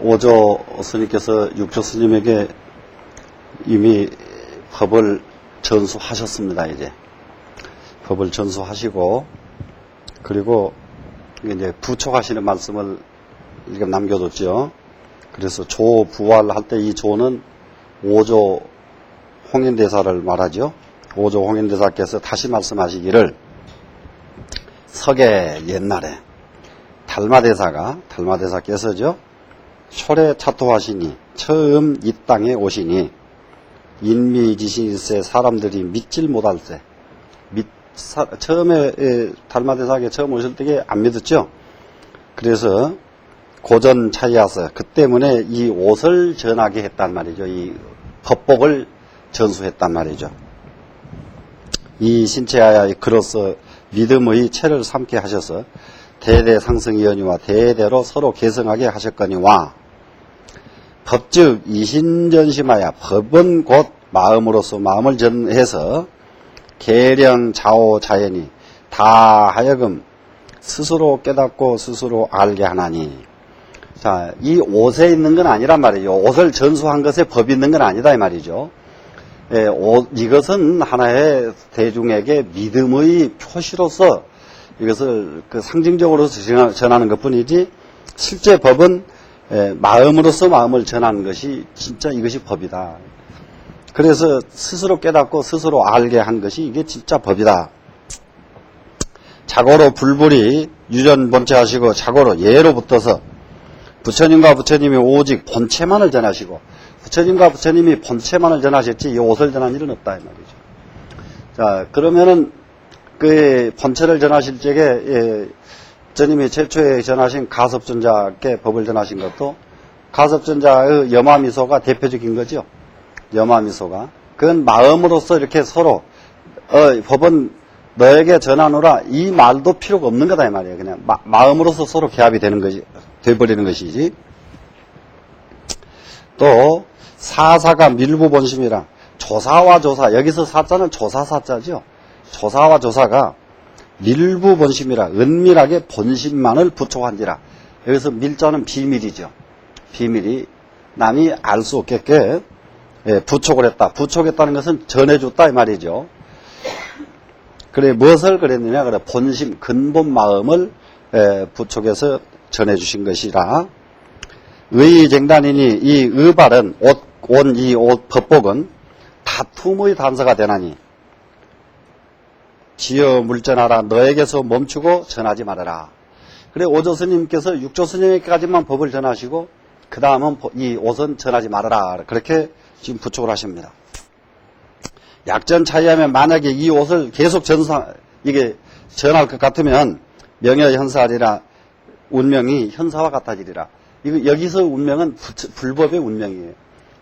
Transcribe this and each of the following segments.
오조 스님께서 육조 스님에게 이미 법을 전수하셨습니다. 이제 법을 전수하시고, 그리고 이제 부촉하시는 말씀을 지금 남겨뒀죠. 그래서 조부활할 때 이 조는 오조 홍인대사를 말하죠. 오조 홍인대사께서 다시 말씀하시기를, 석에 옛날에 달마대사께서죠, 초래 차토하시니 처음 이 땅에 오시니 인미지신일세 사람들이 믿질 못할세. 처음에 달마대사에게 처음 오실 때에 안 믿었죠. 그래서 고전 차이하서 그 때문에 이 옷을 전하게 했단 말이죠. 이 법복을 전수했단 말이죠. 이 신체하야 그로서 믿음의 체를 삼게 하셔서 대대상승이언니와 대대로 서로 계승하게 하셨거니와, 법즉 이신전심하야 법은 곧 마음으로서 마음을 전해서 계령 자오 자연이 다 하여금 스스로 깨닫고 스스로 알게 하나니. 자, 이 옷에 있는 건 아니란 말이죠. 옷을 전수한 것에 법이 있는 건 아니다 이 말이죠. 이것은 하나의 대중에게 믿음의 표시로서 이것을 상징적으로 전하는 것 뿐이지, 실제 법은 마음으로서 마음을 전하는 것이 진짜 이것이 법이다. 그래서 스스로 깨닫고 스스로 알게 한 것이 이게 진짜 법이다. 자고로 불불이 유전 본체하시고 자고로 예로 붙어서 부처님과 부처님이 오직 본체만을 전하시고, 부처님과 부처님이 본체만을 전하셨지 이 옷을 전한 일은 없다 이 말이죠. 자, 그러면은 그 본체를 전하실 적에 부처님이 최초에 전하신 가섭전자께 법을 전하신 것도 가섭전자의 염화미소가 대표적인 거죠. 염화미소가. 그건 마음으로서 이렇게 서로 법은 너에게 전하노라 이 말도 필요가 없는 거다 이 말이에요. 그냥 마음으로서 서로 개합이 되는 것이 돼버리는 것이지. 또 사사가 밀부 본심이라, 조사와 조사, 여기서 사자는 조사사자죠. 조사와 조사가 밀부 본심이라, 은밀하게 본심만을 부촉한지라. 여기서 밀자는 비밀이죠. 비밀이 남이 알 수 없게끔 부촉을 했다. 부촉했다는 것은 전해줬다 이 말이죠. 그래, 무엇을 그랬느냐? 그래, 본심, 근본 마음을 부촉해서 전해주신 것이라. 의쟁단이니 이 의발은 이 옷 법복은 다툼의 단서가 되나니, 지어 물전하라, 너에게서 멈추고 전하지 말아라. 그래, 오조 스님께서 육조 스님에게까지만 법을 전하시고 그 다음은 이 옷은 전하지 말아라, 그렇게 지금 부촉을 하십니다. 약전 차이하면 만약에 이 옷을 계속 이게 전할 것 같으면 명여현사하리라, 운명이 현사와 같아지리라. 여기서 운명은 불법의 운명이에요.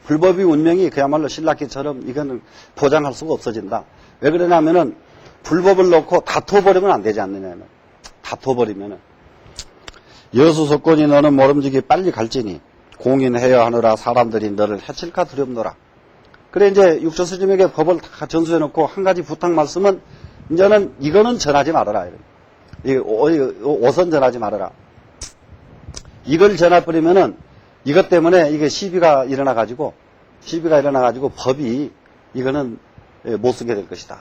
불법의 운명이 그야말로 신라기처럼 이거는 보장할 수가 없어진다. 왜 그러냐면은 불법을 놓고 다퉈버리면 안 되지 않느냐. 다퉈버리면은 여수석권이 너는 모름지기 빨리 갈지니 공인해야 하느라 사람들이 너를 해칠까 두렵노라. 그래, 이제 육조 스님에게 법을 다 전수해놓고 한 가지 부탁 말씀은, 이제는 이거는 전하지 말아라. 옷은 전하지 말아라. 이걸 전해버리면은 이것 때문에 이게 시비가 일어나가지고 법이 이거는 못 쓰게 될 것이다.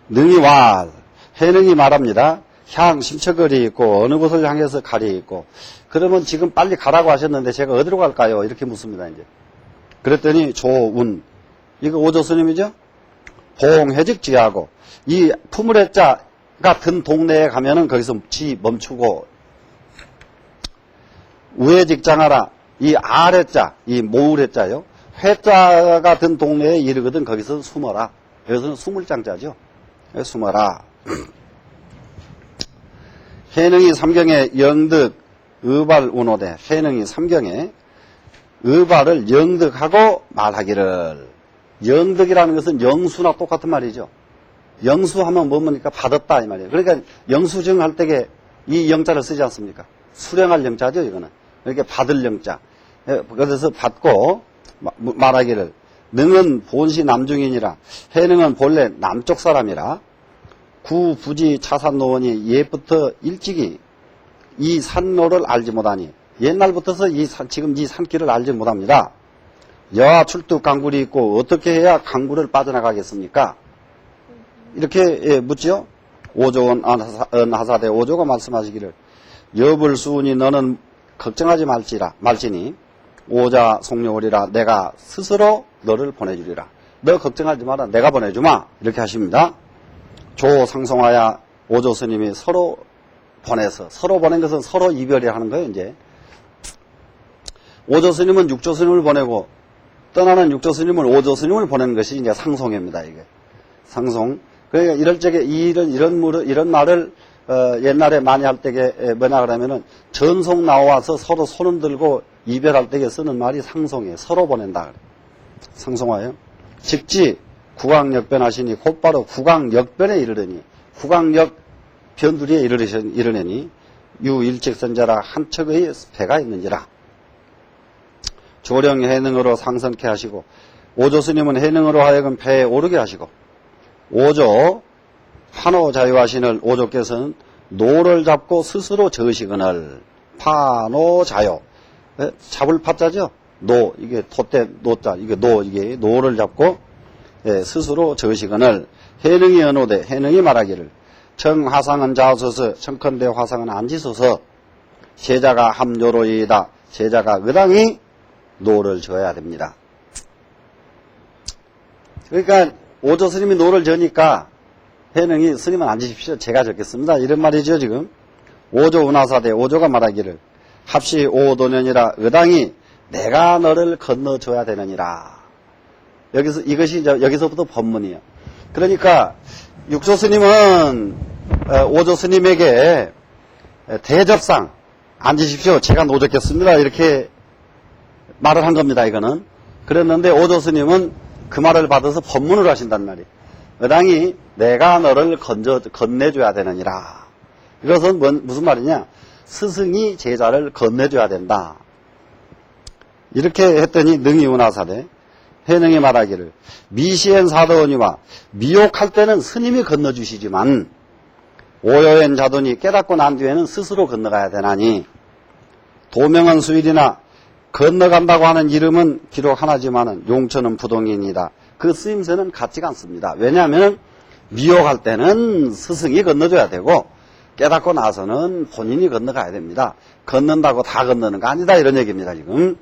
능이 와, 해능이 말합니다. 향 심처거리 있고 어느 곳을 향해서 가리 있고, 그러면 지금 빨리 가라고 하셨는데 제가 어디로 갈까요? 이렇게 묻습니다. 이제 그랬더니 조운, 이거 오조 스님이죠. 봉해직지하고, 이 푸물해자가 든 동네에 가면은 거기서 멈추고, 우회직장하라, 이 아래자, 이 모울해자요, 회자가 든 동네에 이르거든 거기서 숨어라. 여기서는 수물장자죠. 숨어라. 해능이 삼경에 영득 의발 운호대, 해능이 삼경에 의발을 영득하고 말하기를. 영득이라는 것은 영수나 똑같은 말이죠. 영수하면 뭡니까? 받았다 이 말이에요. 그러니까 영수증 할 때에 이 영자를 쓰지 않습니까? 수령할 영자죠, 이거는. 이렇게 받을 영자. 그래서 받고 말하기를, 능은 본시 남중인이라, 해능은 본래 남쪽 사람이라, 구부지 차산노원이 옛부터 일찍이 이 산로를 알지 못하니 옛날부터서 지금 이 산길을 알지 못합니다. 여하 출두 강굴이 있고 어떻게 해야 강굴을 빠져나가겠습니까? 이렇게 묻지요. 오조원 하사대 오조가 말씀하시기를 여불수운이 너는 걱정하지 말지니 오자 속려오리라 내가 스스로 너를 보내주리라. 너 걱정하지 마라. 내가 보내주마. 이렇게 하십니다. 조상성하야 오조 스님이 서로 보내서 서로 보낸 것은 서로 이별이 하는 거예요. 이제 오조 스님은 육조 스님을 보내고 떠나는 육조 스님을 오조 스님을 보내는 것이 이제 상송입니다. 이게 상송. 그러니까 이럴 적에 이런 말을 옛날에 많이 할 때게 뭐냐 그러면은 전송 나와서 서로 손을 들고 이별할 때에 쓰는 말이 상송이에요. 서로 보낸다. 상송하여 즉지 국왕역변하시니 곧바로 국왕역변에 이르르니 국왕역 변두리에 이르르니 유일직선자라 한 척의 배가 있는지라. 조령 해능으로 상선케 하시고 오조 스님은 해능으로 하여금 배에 오르게 하시고 오조 파노자유하시는 오조께서는 노를 잡고 스스로 저으시거늘 파노자유 잡을 파자죠. 노 이게 돛대 노자 이게 이게 노를 잡고 스스로 저으시거늘 해능이 언호되 해능이 말하기를 청화상은 자소서 청컨대 화상은 앉으소서 제자가 함요로이다. 제자가 의당히 노를 저어야 됩니다. 그러니까 오조 스님이 노를 저니까 해능이 스님은 앉으십시오. 제가 적겠습니다. 이런 말이죠. 지금 오조 운하사대 오조가 말하기를 합시 오도년이라 의당히 내가 너를 건너줘야 되느니라. 이것이 이제 여기서부터 법문이에요. 그러니까 육조 스님은 오조 스님에게 대접상 앉으십시오. 제가 노적겠습니다. 이렇게 말을 한 겁니다. 이거는. 그랬는데 오조 스님은 그 말을 받아서 법문을 하신단 말이에요. 의당히 내가 너를 건네줘야 되느니라. 이것은 무슨 말이냐? 스승이 제자를 건네줘야 된다. 이렇게 했더니 능이운하사대 해능이 말하기를 미시엔 사도원이와 미혹할 때는 스님이 건너주시지만 오여엔 자돈이 깨닫고 난 뒤에는 스스로 건너가야 되나니 도명은 수일이나 건너간다고 하는 이름은 기록 하나지만은 용처는 부동인이다. 그 쓰임새는 같지가 않습니다. 왜냐하면 미혹할 때는 스승이 건너줘야 되고 깨닫고 나서는 본인이 건너가야 됩니다. 건넌다고 다 건너는 거 아니다 이런 얘기입니다. 지금.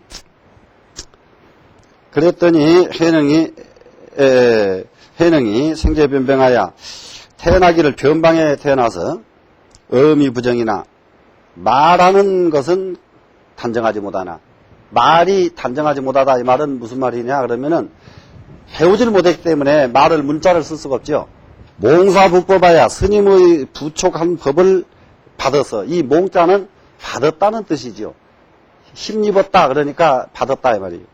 그랬더니 해능이 생제변병하여 태어나기를 변방에 태어나서 어미부정이나 말하는 것은 단정하지 못하나 말이 단정하지 못하다 이 말은 무슨 말이냐 그러면은 배우지를 못했기 때문에 말을 문자를 쓸 수가 없죠. 몽사부법하야 스님의 부촉한 법을 받아서 이 몽자는 받았다는 뜻이죠. 힘입었다 그러니까 받았다 이 말이에요.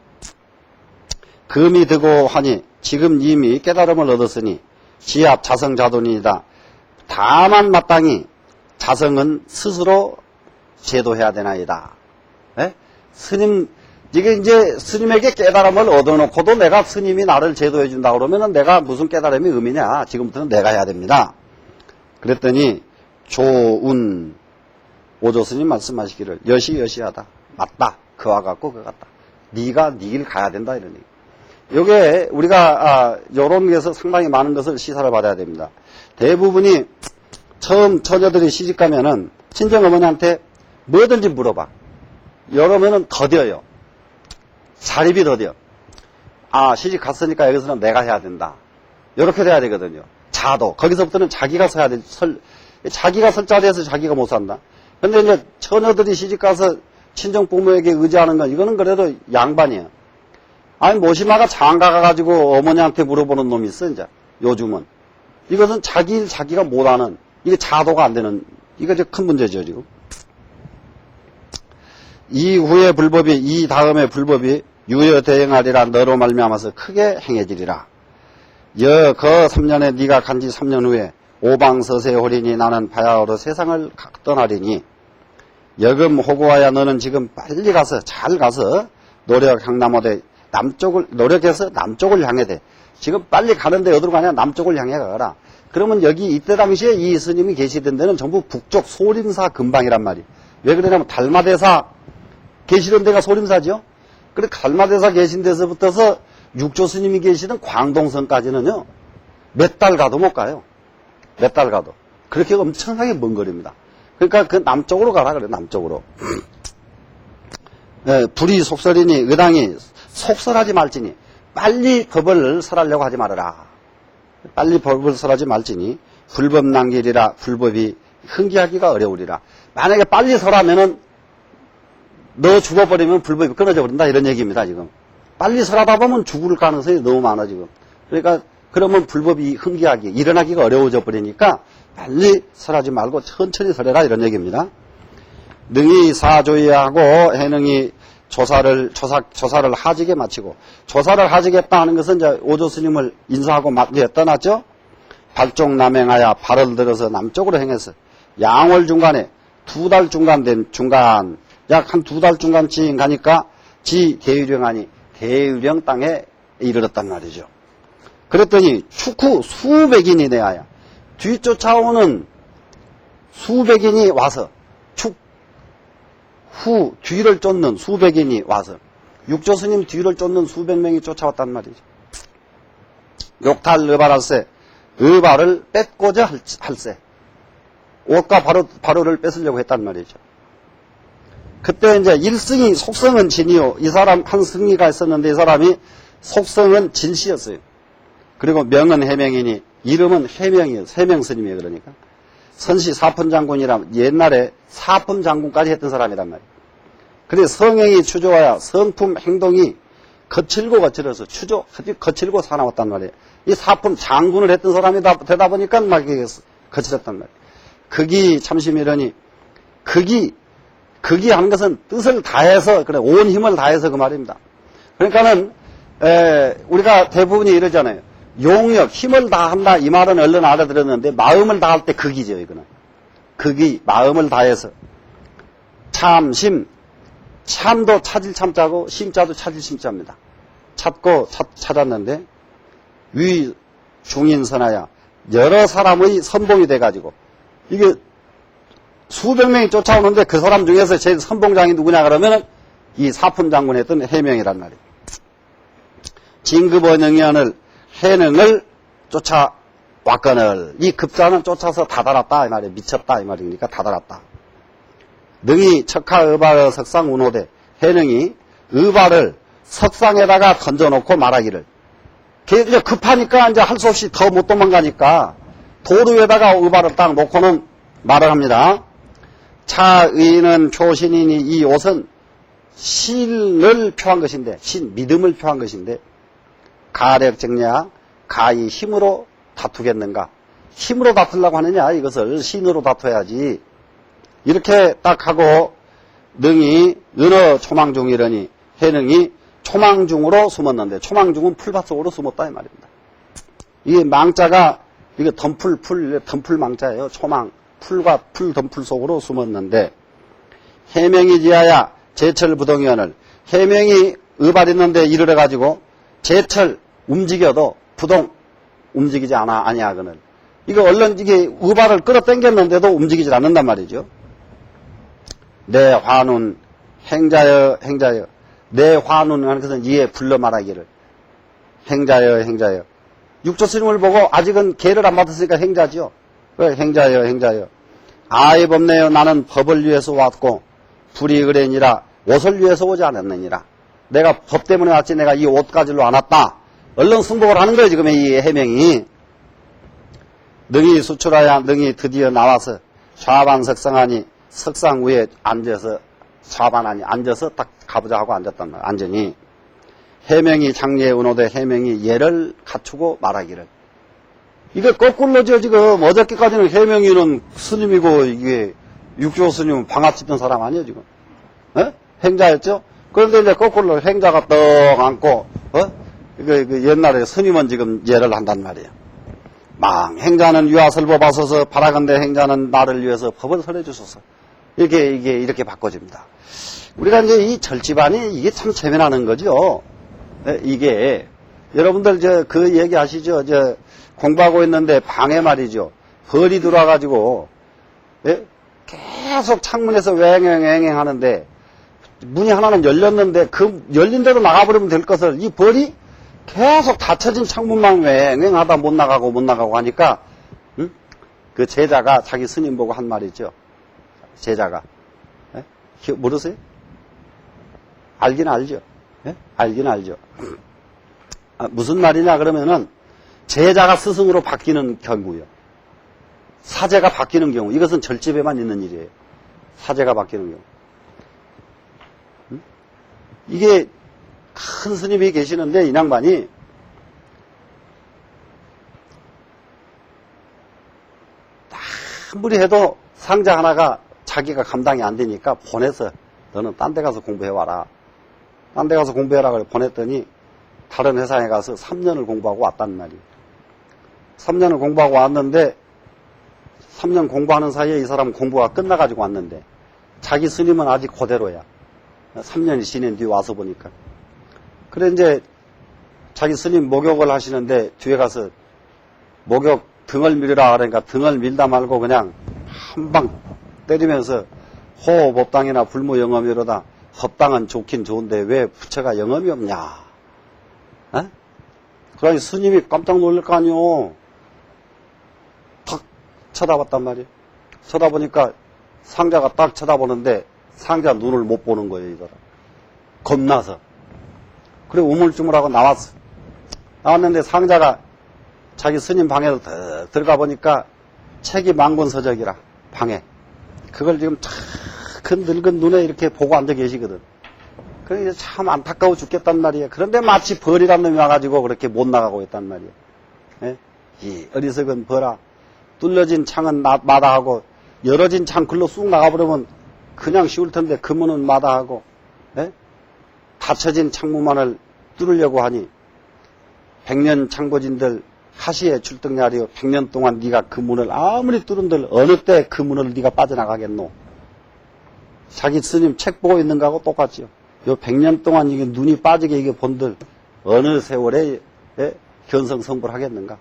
금이 되고 하니 지금 이미 깨달음을 얻었으니 지압 자성자돈이다. 다만 마땅히 자성은 스스로 제도해야 되나이다. 네? 스님 이게 이제 스님에게 깨달음을 얻어놓고도 내가 스님이 나를 제도해 준다 그러면은 내가 무슨 깨달음이 의미냐? 지금부터는 내가 해야 됩니다. 그랬더니 조운 오조 스님 말씀하시기를 여시여시하다. 맞다. 그와 같고 그와 같다. 네가 네 길 가야 된다 이러니. 요게 우리가 요런 데서 상당히 많은 것을 시사를 받아야 됩니다. 대부분이 처음 처녀들이 시집가면은 친정어머니한테 뭐든지 물어봐. 이러면은 더뎌요. 자립이 더뎌. 시집 갔으니까 여기서는 내가 해야 된다. 이렇게 돼야 되거든요. 자도. 거기서부터는 자기가 서야 돼. 자기가 설 자리에서 자기가 못 산다. 근데 이제 처녀들이 시집 가서 친정 부모에게 의지하는 건 이거는 그래도 양반이에요. 모시마가 장가 가가지고 어머니한테 물어보는 놈이 있어, 이제. 요즘은. 이것은 자기 일 자기가 못하는, 이게 자도가 안 되는, 이거 이제 큰 문제죠, 지금. 이후에 불법이, 이 다음에 불법이 유여 대행하리라 너로 말미암아서 크게 행해지리라. 거 3년에 네가 간지 3년 후에 오방서세 홀이니 나는 바야흐로 세상을 떠나리니 여금 호구하야 너는 지금 빨리 가서, 잘 가서 노력 향남호대 노력해서 남쪽을 향해 돼. 지금 빨리 가는데 어디로 가냐? 남쪽을 향해 가라. 그러면 여기 이때 당시에 이 스님이 계시던 데는 전부 북쪽 소림사 근방이란 말이에요. 왜 그러냐면 달마대사 계시던 데가 소림사죠. 그래 갈마대사 계신 데서부터서 육조 스님이 계시던 광동성까지는요, 몇 달 가도 못 가요. 몇 달 가도. 그렇게 엄청나게 먼 거리입니다. 그러니까 그 남쪽으로 가라 그래, 남쪽으로. 불이 속설이니 의당이 속설하지 말지니 빨리 법을 설하려고 하지 말아라. 빨리 법을 설하지 말지니 불법 난길이라 불법이 흥기하기가 어려우리라. 만약에 빨리 설하면은 너 죽어버리면 불법이 끊어져 버린다 이런 얘기입니다 지금. 빨리 설하다 보면 죽을 가능성이 너무 많아 지금. 그러니까 그러면 불법이 흥기하기 일어나기가 어려워져 버리니까 빨리 설하지 말고 천천히 설해라 이런 얘기입니다. 능히 사조의하고 해능이 조사를 하직에 마치고, 조사를 하직했다 하는 것은 이제 오조 스님을 인사하고 떠났죠. 발종 남행하여 발을 들어서 남쪽으로 행해서 양월 중간에 2달 중간 약 한 2달 중간쯤 가니까 지 대유령하니 대유령 땅에 이르렀단 말이죠. 그랬더니 축후 수백인이 내하여 뒤쫓아오는 수백인이 와서 후 뒤를 쫓는 수백인이 와서 육조 스님 뒤를 쫓는 수백 명이 쫓아왔단 말이죠. 욕탈 의발할세 의발을 뺏고자 할세 옷과 바로를 뺏으려고 했단 말이죠. 그때 이제 일승이 속성은 진이요. 이 사람 한 승리가 있었는데 이 사람이 속성은 진씨였어요. 그리고 명은 해명이니 이름은 해명이에요. 해명 스님이에요. 그러니까 선시 사품장군이라 옛날에 사품장군까지 했던 사람이란 말이에요. 그래 성행이 추조하여 성품 행동이 거칠어서 거칠고 사나웠단 말이에요. 이 사품 장군을 했던 사람이 되다 보니까 막 거칠었단 말이에요. 극이 참심이러니 극이 하는 것은 뜻을 다해서 그래 온 힘을 다해서 그 말입니다. 그러니까는 우리가 대부분이 이러잖아요. 용역 힘을 다한다 이 말은 얼른 알아들었는데 마음을 다할 때 극이죠. 이거는 극이 마음을 다해서 참심 참도 찾을 참자고 심자도 찾을 심자입니다. 찾았는데 위 중인선하야 여러 사람의 선봉이 돼가지고 이게 수백 명이 쫓아오는데 그 사람 중에서 제일 선봉장이 누구냐 그러면 이 사품장군 했던 해명이란 말이에요. 진급원영연을 해능을 쫓아왔거늘 이 급자는 쫓아서 다다랐다 이 말이에요. 미쳤다 이 말이니까 다다랐다. 능이 척하의발 석상 운호대 해능이 의발을 석상에다가 던져놓고 말하기를 이제 급하니까 이제 할 수 없이 더 못 도망가니까 도로 위에다가 의발을 딱 놓고는 말을 합니다. 차의는 초신이니 이 옷은 신을 표한 것인데 믿음을 표한 것인데 가력정냐 가히 힘으로 다투겠는가 힘으로 다투려고 하느냐 이것을 신으로 다투어야지 이렇게 딱 하고 능이 은어 초망중이러니 해능이 초망중으로 숨었는데 초망중은 풀밭 속으로 숨었다 이 말입니다. 이게 망자가 이게 덤풀 망자예요. 초망 풀과 풀 덤풀 속으로 숨었는데 해명이 지하야 제철 부동연을 해명이 의발했는데 이르러 가지고 제철 움직여도 부동 움직이지 아니하거늘 이거 얼른 이게 의발을 끌어당겼는데도 움직이질 않는단 말이죠. 내 화눈 행자여 내 화눈 하는 것은 이에 불러 말하기를 행자여 육조 스님을 보고 아직은 계를 안 받았으니까 행자죠. 행자여 아예 법내요 나는 법을 위해서 왔고 불이 그래니라 옷을 위해서 오지 않았느니라. 내가 법 때문에 왔지 내가 이 옷 가지러 안 왔다. 얼른 승복을 하는 거예요 지금 이 해명이. 능이 수출하야 능이 드디어 나와서 좌반 석상하니 석상 위에 앉아서 좌반하니 앉아서 딱 가보자 하고 앉았단 말이야. 앉으니 해명이 장례에 은호되 해명이 예를 갖추고 말하기를 이게 거꾸로죠 지금. 어저께까지는 해명이는 스님이고 이게 육조 스님은 방아 찢던 사람 아니에요 지금. 행자였죠. 그런데 이제 거꾸로 행자가 떡 앉고 옛날에 스님은 지금 예를 한단 말이에요. 행자는 유아설 법하소서 바라건대 행자는 나를 위해서 법을 설해주소서. 이렇게 바꿔집니다. 우리가 이제 이 절집안이 이게 참 재미나는 거죠. 이게 여러분들 그 얘기 아시죠? 공부하고 있는데 방에 말이죠. 벌이 들어와가지고 계속 창문에서 왱왱왱 하는데 문이 하나는 열렸는데 그 열린 대로 나가버리면 될 것을 이 벌이 계속 닫혀진 창문만 왱왱하다 못 나가고 하니까 그 제자가 자기 스님 보고 한 말이죠. 제자가 모르세요? 알긴 알죠. 알긴 알죠. 무슨 말이냐 그러면은 제자가 스승으로 바뀌는 경우요. 사제가 바뀌는 경우. 이것은 절집에만 있는 일이에요. 사제가 바뀌는 경우. 이게 큰 스님이 계시는데 이 양반이 아무리 해도 상자 하나가 자기가 감당이 안 되니까 보내서 너는 딴 데 가서 공부해와라. 딴 데 가서 공부해라 그래 보냈더니 다른 회사에 가서 3년을 공부하고 왔단 말이에요. 3년을 공부하고 왔는데 3년 공부하는 사이에 이 사람은 공부가 끝나가지고 왔는데 자기 스님은 아직 그대로야. 3년이 지난 뒤에 와서 보니까. 그래 이제 자기 스님 목욕을 하시는데 뒤에 가서 목욕 등을 밀으라 그러니까 등을 밀다 말고 그냥 한 방 때리면서 호흡업당이나 불무영험이 이러다 법당은 좋긴 좋은데 왜 부처가 영험이 없냐. 그러니 스님이 깜짝 놀랄 거 아니오. 탁 쳐다봤단 말이에요. 쳐다보니까 상자가 딱 쳐다보는데 상자 눈을 못 보는 거예요. 이 사람. 겁나서. 그래 우물쭈물하고 나왔어. 나왔는데 상자가 자기 스님 방에서 들어가 보니까 책이 만권서적이라 방에. 그걸 지금 큰 늙은 눈에 이렇게 보고 앉아 계시거든. 그러니까 참 안타까워 죽겠단 말이에요. 그런데 마치 벌이란 놈이 와가지고 그렇게 못 나가고 있단 말이에요. 이 어리석은 벌아. 뚫려진 창은 마다하고 열어진 창 글로 쑥 나가버리면 그냥 쉬울 텐데 그 문은 마다하고 닫혀진 창문만을 뚫으려고 하니 100년 창고진들 하시에 출등야리요. 100년 동안 네가 그 문을 아무리 뚫은들 어느 때 그 문을 네가 빠져나가겠노. 자기 스님 책 보고 있는 거하고 똑같지요. 요 100년 동안 이게 눈이 빠지게 이게 본들 어느 세월에 견성성불 하겠는가.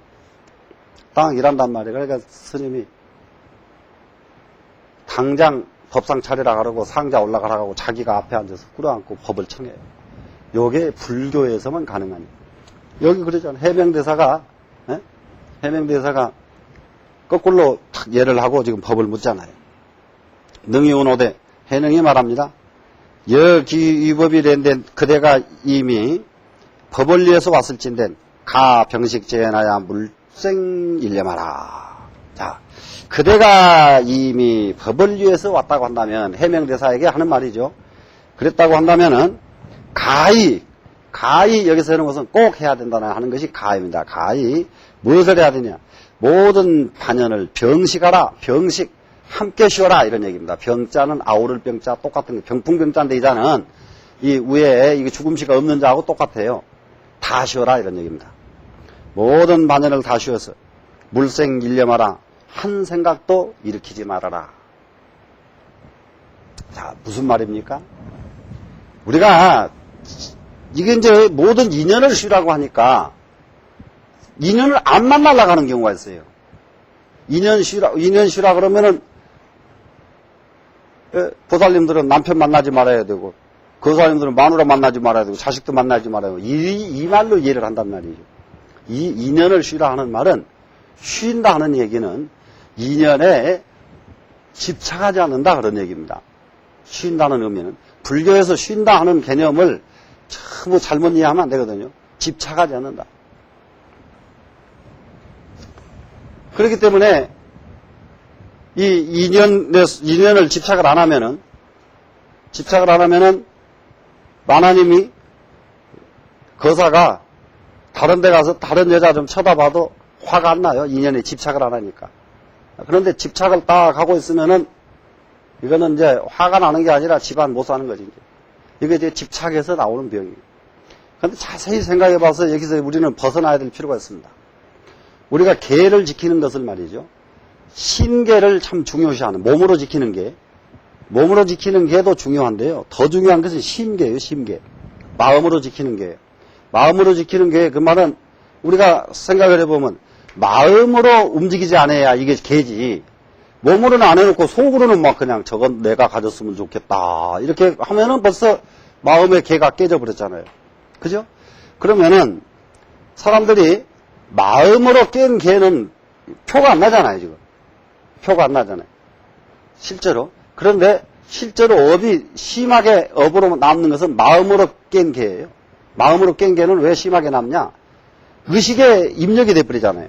딱 이란단 말이에요. 그러니까 스님이 당장 법상 차리라 그러고 상자 올라가라고 자기가 앞에 앉아서 꿇어앉고 법을 청해요. 요게 불교에서만 가능한 일이에요. 여기 그러잖아요. 해명대사가 거꾸로 탁 예를 하고 지금 법을 묻잖아요. 능이운오대 해능이 말합니다. 여기위법이 랜된 그대가 이미 법을 위해서 왔을진된 가 병식제나야 물생일념하라. 자, 그대가 이미 법을 위해서 왔다고 한다면 해명대사에게 하는 말이죠. 그랬다고 한다면은 가히 여기서 하는 것은 꼭 해야 된다는 하는 것이 가입니다. 가히 무엇을 해야 되냐? 모든 반연을 병식하라. 병식 함께 쉬어라 이런 얘기입니다. 병자는 아우를 병자 똑같은 게 병풍병자인데 이 자는 이 위에 이게 죽음시가 없는 자하고 똑같아요. 다 쉬어라 이런 얘기입니다. 모든 반연을 다 쉬어서 물생일념하라. 한 생각도 일으키지 말아라. 자, 무슨 말입니까? 우리가 이게 이제 모든 인연을 쉬라고 하니까 인연을 안 만나려고 하는 경우가 있어요. 인연 쉬라 그러면은 보살님들은 남편 만나지 말아야 되고 거사님들은 마누라 만나지 말아야 되고 자식도 만나지 말아야 되고 이 말로 이해를 한단 말이죠. 이 인연을 쉬라 하는 말은 쉰다 하는 얘기는 인연에 집착하지 않는다 그런 얘기입니다. 쉰다는 의미는 불교에서 쉰다 하는 개념을 전부 잘못 이해하면 안 되거든요. 집착하지 않는다. 그렇기 때문에 이 인연을 집착을 안 하면은 만화님이 거사가 다른 데 가서 다른 여자 좀 쳐다봐도 화가 안 나요. 인연에 집착을 안 하니까. 그런데 집착을 딱 하고 있으면은 이거는 이제 화가 나는 게 아니라 집안 못 사는 거지. 이게 이제 집착해서 나오는 병이에요. 그런데 자세히 생각해 봐서 여기서 우리는 벗어나야 될 필요가 있습니다. 우리가 계를 지키는 것을 말이죠. 신계를 참 중요시하는, 몸으로 지키는 게도 중요한데요. 더 중요한 것은 심계예요, 심계. 마음으로 지키는 게예요. 마음으로 지키는 게, 그 말은 우리가 생각을 해보면 마음으로 움직이지 않아야 이게 계지. 몸으로는 안 해놓고 속으로는 막 그냥 저건 내가 가졌으면 좋겠다. 이렇게 하면은 벌써 마음의 개가 깨져버렸잖아요. 그죠? 그러면은 사람들이 마음으로 깬 개는 표가 안 나잖아요, 지금. 표가 안 나잖아요. 실제로. 그런데 실제로 업이 심하게 업으로 남는 것은 마음으로 깬 개예요. 마음으로 깬 개는 왜 심하게 남냐? 의식에 입력이 돼버리잖아요.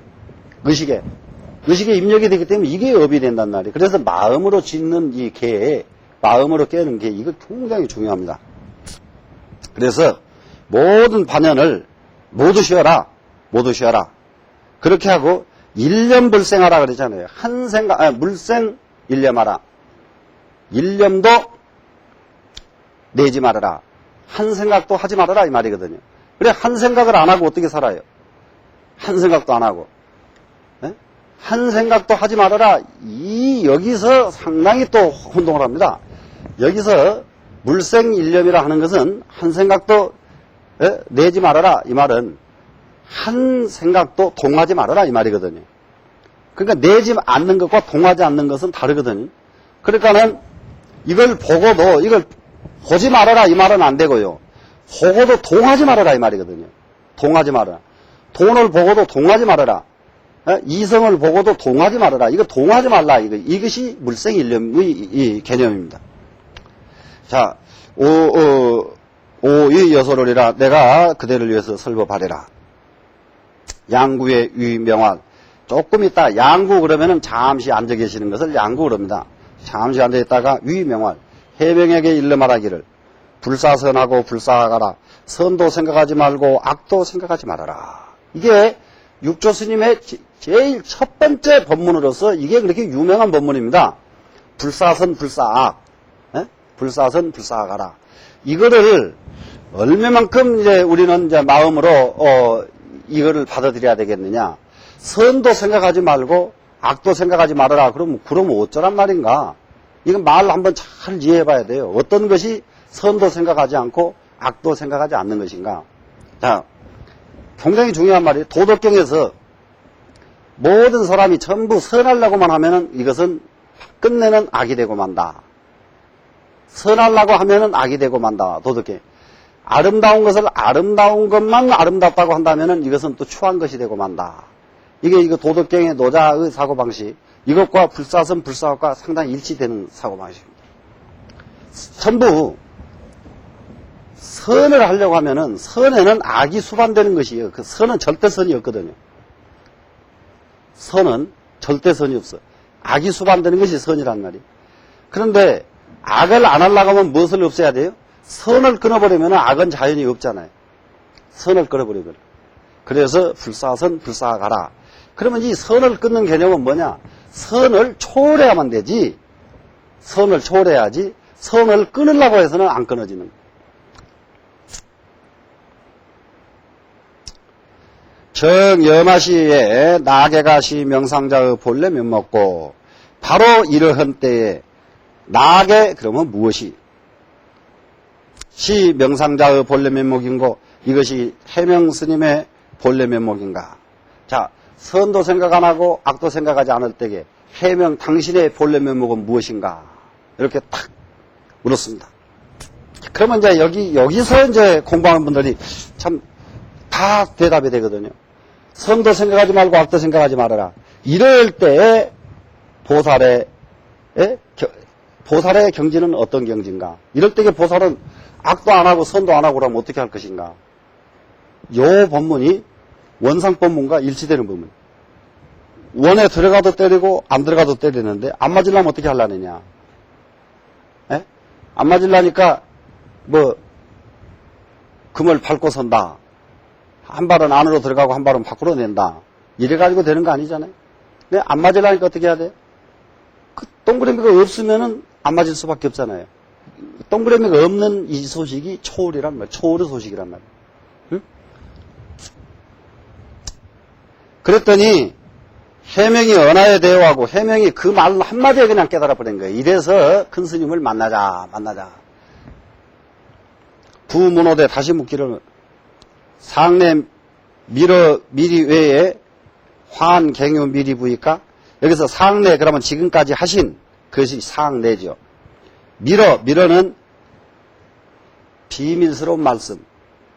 의식에 입력이 되기 때문에 이게 업이 된단 말이에요. 그래서 마음으로 짓는 이 개, 마음으로 깨는 개, 이거 굉장히 중요합니다. 그래서 모든 반연을 모두 쉬어라. 모두 쉬어라. 그렇게 하고 일념불생하라 그러잖아요. 한 생각, 물생 일념하라. 일념도 내지 말아라. 한 생각도 하지 말아라 이 말이거든요. 그래 한 생각을 안 하고 어떻게 살아요? 한 생각도 안 하고. 네? 한 생각도 하지 말아라. 여기서 상당히 또 혼동을 합니다. 여기서 물생일념이라 하는 것은 한 생각도 내지 말아라 이 말은 한 생각도 동하지 말아라 이 말이거든요. 그러니까 내지 않는 것과 동하지 않는 것은 다르거든요. 그러니까는 이걸 보고도 이걸 보지 말아라 이 말은 안 되고요. 보고도 동하지 말아라 이 말이거든요. 동하지 말아라. 돈을 보고도 동하지 말아라. 이성을 보고도 동하지 말아라. 이거 동하지 말라. 이것이 물생일념의 이 개념입니다. 자, 오의 여소로리라 내가 그대를 위해서 설법하리라. 양구의 위명활. 조금 있다 양구 그러면은 잠시 앉아 계시는 것을 양구 그럽니다. 잠시 앉아 있다가 위명활. 해명에게 일러 말하기를 불사선하고 불사하가라. 선도 생각하지 말고 악도 생각하지 말아라. 이게 육조 스님의 제일 첫 번째 법문으로서 이게 그렇게 유명한 법문입니다. 불사선 불사악. 불사선 불사하가라. 이거를 얼마만큼 이제 우리는 이제 마음으로 이거를 받아들여야 되겠느냐. 선도 생각하지 말고 악도 생각하지 말아라. 그럼 어쩌란 말인가? 이건 말 한번 잘 이해해 봐야 돼요. 어떤 것이 선도 생각하지 않고 악도 생각하지 않는 것인가? 자, 굉장히 중요한 말이에요. 도덕경에서 모든 사람이 전부 선하려고만 하면은 이것은 끝내는 악이 되고 만다. 선하려고 하면은 악이 되고 만다. 도덕경. 아름다운 것을 아름다운 것만 아름답다고 한다면은 이것은 또 추한 것이 되고 만다. 이거 도덕경의 노자의 사고방식. 이것과 불사선 불사학과 상당히 일치되는 사고방식입니다. 전부 선을 하려고 하면은 선에는 악이 수반되는 것이에요. 그 선은 절대선이 없거든요. 선은 절대선이 없어. 악이 수반되는 것이 선이란 말이에요. 그런데 악을 안 하려고 하면 무엇을 없애야 돼요? 선을 끊어버리면 악은 자연히 없잖아요. 선을 끊어버리거든. 그래서 불사선 불사가라. 그러면 이 선을 끊는 개념은 뭐냐? 선을 초월해야만 되지. 선을 초월해야지. 선을 끊으려고 해서는 안 끊어지는 거예요. 정여마시에 나게가시 명상자의 본래 면먹고 바로 이러한 때에 나게 그러면 무엇이? 시 명상자의 본래 면목인고 이것이 해명스님의 본래 면목인가? 자, 선도 생각 안 하고 악도 생각하지 않을 때에 해명 당신의 본래 면목은 무엇인가? 이렇게 탁 물었습니다. 그러면 이제 여기서 이제 공부하는 분들이 참 다 대답이 되거든요. 선도 생각하지 말고 악도 생각하지 말아라. 이럴 때 보살의 경지는 어떤 경지인가? 이럴 때의 보살은 악도 안 하고 선도 안 하고 그러면 어떻게 할 것인가? 요 법문이 원상법문과 일치되는 법문. 원에 들어가도 때리고 안 들어가도 때리는데 안 맞으려면 어떻게 하려느냐? 안 맞으려니까 금을 밟고 선다. 한 발은 안으로 들어가고 한 발은 밖으로 낸다. 이래가지고 되는 거 아니잖아요. 근데 안 맞으려니까 어떻게 해야 돼? 그 동그라미가 없으면은 안 맞을 수밖에 없잖아요. 동그라미가 없는 이 소식이 초월이란 말이에요. 초월의 소식이란 말이에요. 응? 그랬더니 해명이 언하에 대오하고 해명이 그 말 한마디에 그냥 깨달아 버린 거예요. 이래서 큰 스님을 만나자. 부문호대 다시 묻기를 상내 미리 외에 환 갱유 미리 부이까 여기서 상내 그러면 지금까지 하신 그것이 상내죠. 밀어는 비밀스러운 말씀,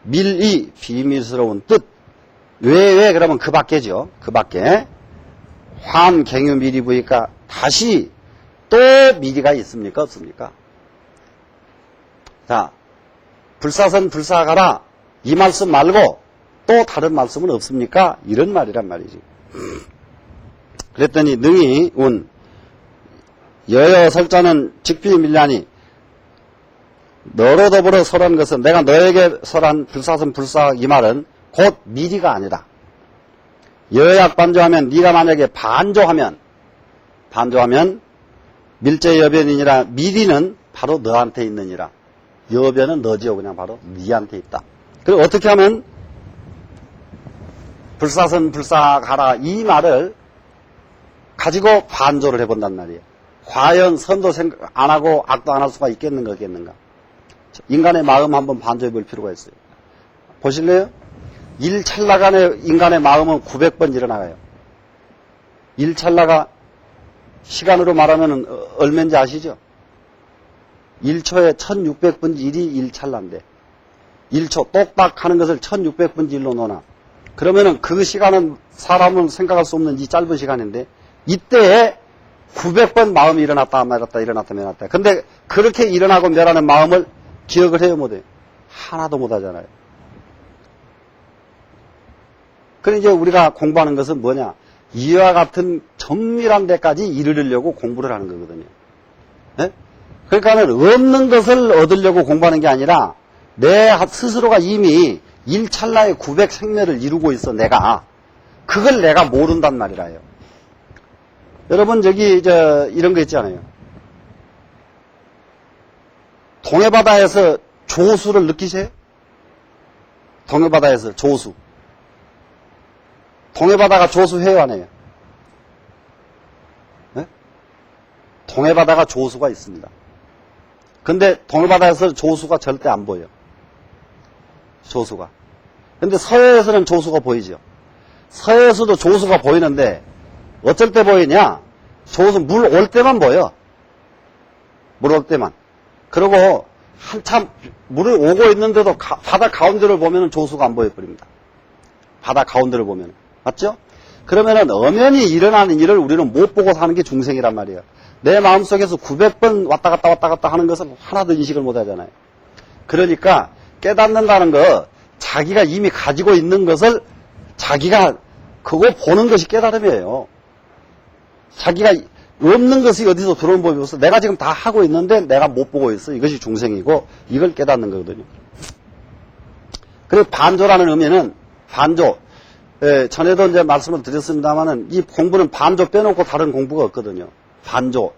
밀이 비밀스러운 뜻, 왜 그러면 그 밖에죠. 그 밖에 환경유 미리부니까 다시 또 미리가 있습니까 없습니까? 자, 불사선 불사가라 이 말씀 말고 또 다른 말씀은 없습니까? 이런 말이란 말이지. 그랬더니 능히 운 여여 설자는 직비 밀ля니 너로 더불어 설한 것은 내가 너에게 설한 불사선 불사 이 말은 곧 미리가 아니라 여약 반조하면 네가 만약에 반조하면 밀제 여변이니라 미리는 바로 너한테 있느니라. 여변은 너지요. 그냥 바로 네한테 있다. 그리고 어떻게 하면 불사선 불사가라 이 말을 가지고 반조를 해본단 말이에요. 과연 선도 생각 안 하고 악도 안 할 수가 있겠는가 없겠는가. 인간의 마음 한번 반조해 볼 필요가 있어요. 보실래요? 일찰나간의 인간의 마음은 900번 일어나가요. 일찰나가 시간으로 말하면 얼마인지 아시죠? 1초에 1600분지 1이 일찰나인데 1초 똑딱 하는 것을 1600분지 1로 놓나. 그러면은 그 시간은 사람은 생각할 수 없는 이 짧은 시간인데 이때에 900번 마음이 일어났다 말았다 일어났다 말았다. 근데 그렇게 일어나고 멸하는 마음을 기억을 해요 못해요? 하나도 못하잖아요. 그래 이제 우리가 공부하는 것은 뭐냐? 이와 같은 정밀한 데까지 이르려고 공부를 하는 거거든요. 네? 그러니까는 없는 것을 얻으려고 공부하는 게 아니라 내 스스로가 이미 일찰나의 900생멸을 이루고 있어 내가. 그걸 내가 모른단 말이라요. 여러분 저기 이런 거 있잖아요. 동해바다에서 조수를 느끼세요? 동해바다에서 조수. 동해바다가 조수해요 안 해요? 네? 동해바다가 조수가 있습니다. 근데 동해바다에서 조수가 절대 안 보여. 조수가. 근데 서해에서는 조수가 보이죠. 서해에서도 조수가 보이는데 어쩔 때 보이냐? 조수 물 올 때만 보여. 물 올 때만. 그리고 한참 물이 오고 있는데도 바다 가운데를 보면 조수가 안 보여버립니다. 바다 가운데를 보면. 맞죠? 그러면은 엄연히 일어나는 일을 우리는 못 보고 사는 게 중생이란 말이에요. 내 마음속에서 900번 왔다 갔다 하는 것을 하나도 인식을 못 하잖아요. 그러니까 깨닫는다는 거 자기가 이미 가지고 있는 것을 자기가 그거 보는 것이 깨달음이에요. 자기가 없는 것이 어디서 들어온 법이 없어. 내가 지금 다 하고 있는데 내가 못 보고 있어. 이것이 중생이고 이걸 깨닫는 거거든요. 그리고 반조라는 의미는 반조. 전에도 이제 말씀을 드렸습니다만은 이 공부는 반조 빼놓고 다른 공부가 없거든요. 반조.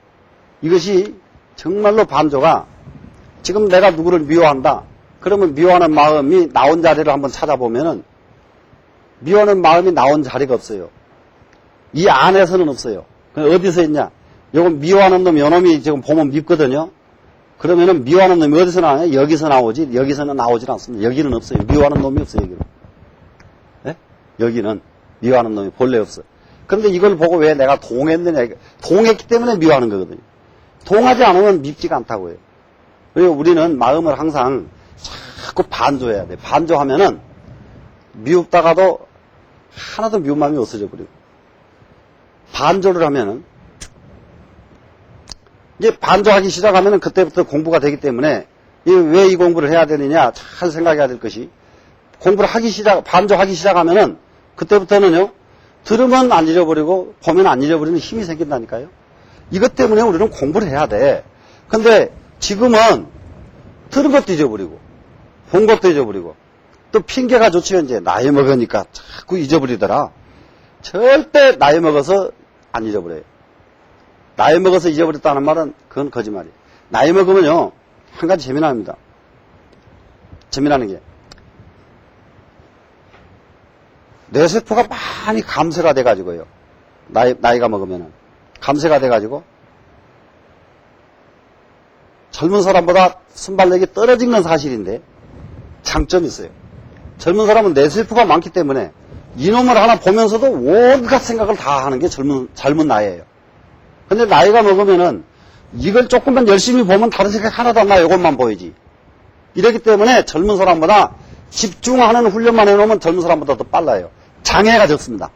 이것이 정말로 반조가 지금 내가 누구를 미워한다. 그러면 미워하는 마음이 나온 자리를 한번 찾아보면은 미워하는 마음이 나온 자리가 없어요. 이 안에서는 없어요. 어디서 있냐? 요건 미워하는 놈, 요 놈이 지금 보면 밉거든요. 그러면은 미워하는 놈이 어디서 나오냐? 여기서 나오지. 여기서는 나오질 않습니다. 여기는 없어요. 미워하는 놈이 없어요. 여기는. 네? 여기는 미워하는 놈이 본래 없어. 그런데 이걸 보고 왜 내가 동했느냐? 동했기 때문에 미워하는 거거든요. 동하지 않으면 밉지가 않다고 해요. 그리고 우리는 마음을 항상 자꾸 반조해야 돼. 반조하면은 미웁다가도 하나도 미운 마음이 없어져 버리고. 반조를 하면은 이제 반조하기 시작하면은 그때부터 공부가 되기 때문에 왜 이 공부를 해야 되느냐 잘 생각해야 될 것이 공부를 반조하기 시작하면은 그때부터는요 들으면 안 잊어버리고 보면 안 잊어버리는 힘이 생긴다니까요. 이것 때문에 우리는 공부를 해야 돼. 근데 지금은 들은 것도 잊어버리고 본 것도 잊어버리고 또 핑계가 좋지요. 이제 나이 먹으니까 자꾸 잊어버리더라. 절대 나이 먹어서 안 잊어버려요. 나이 먹어서 잊어버렸다는 말은 그건 거짓말이에요. 나이 먹으면요 한 가지 재미납니다. 재미나는 게 뇌세포가 많이 감쇄가 돼가지고요. 나이가 먹으면은 감쇄가 돼가지고 젊은 사람보다 순발력이 떨어진 건 사실인데 장점이 있어요. 젊은 사람은 뇌세포가 많기 때문에 이놈을 하나 보면서도 온갖 생각을 다 하는 게 젊은 나이에요. 근데 나이가 먹으면은 이걸 조금만 열심히 보면 다른 생각 하나도 안 나요. 이것만 보이지. 이렇기 때문에 젊은 사람보다 집중하는 훈련만 해놓으면 젊은 사람보다 더 빨라요. 장애가 적습니다.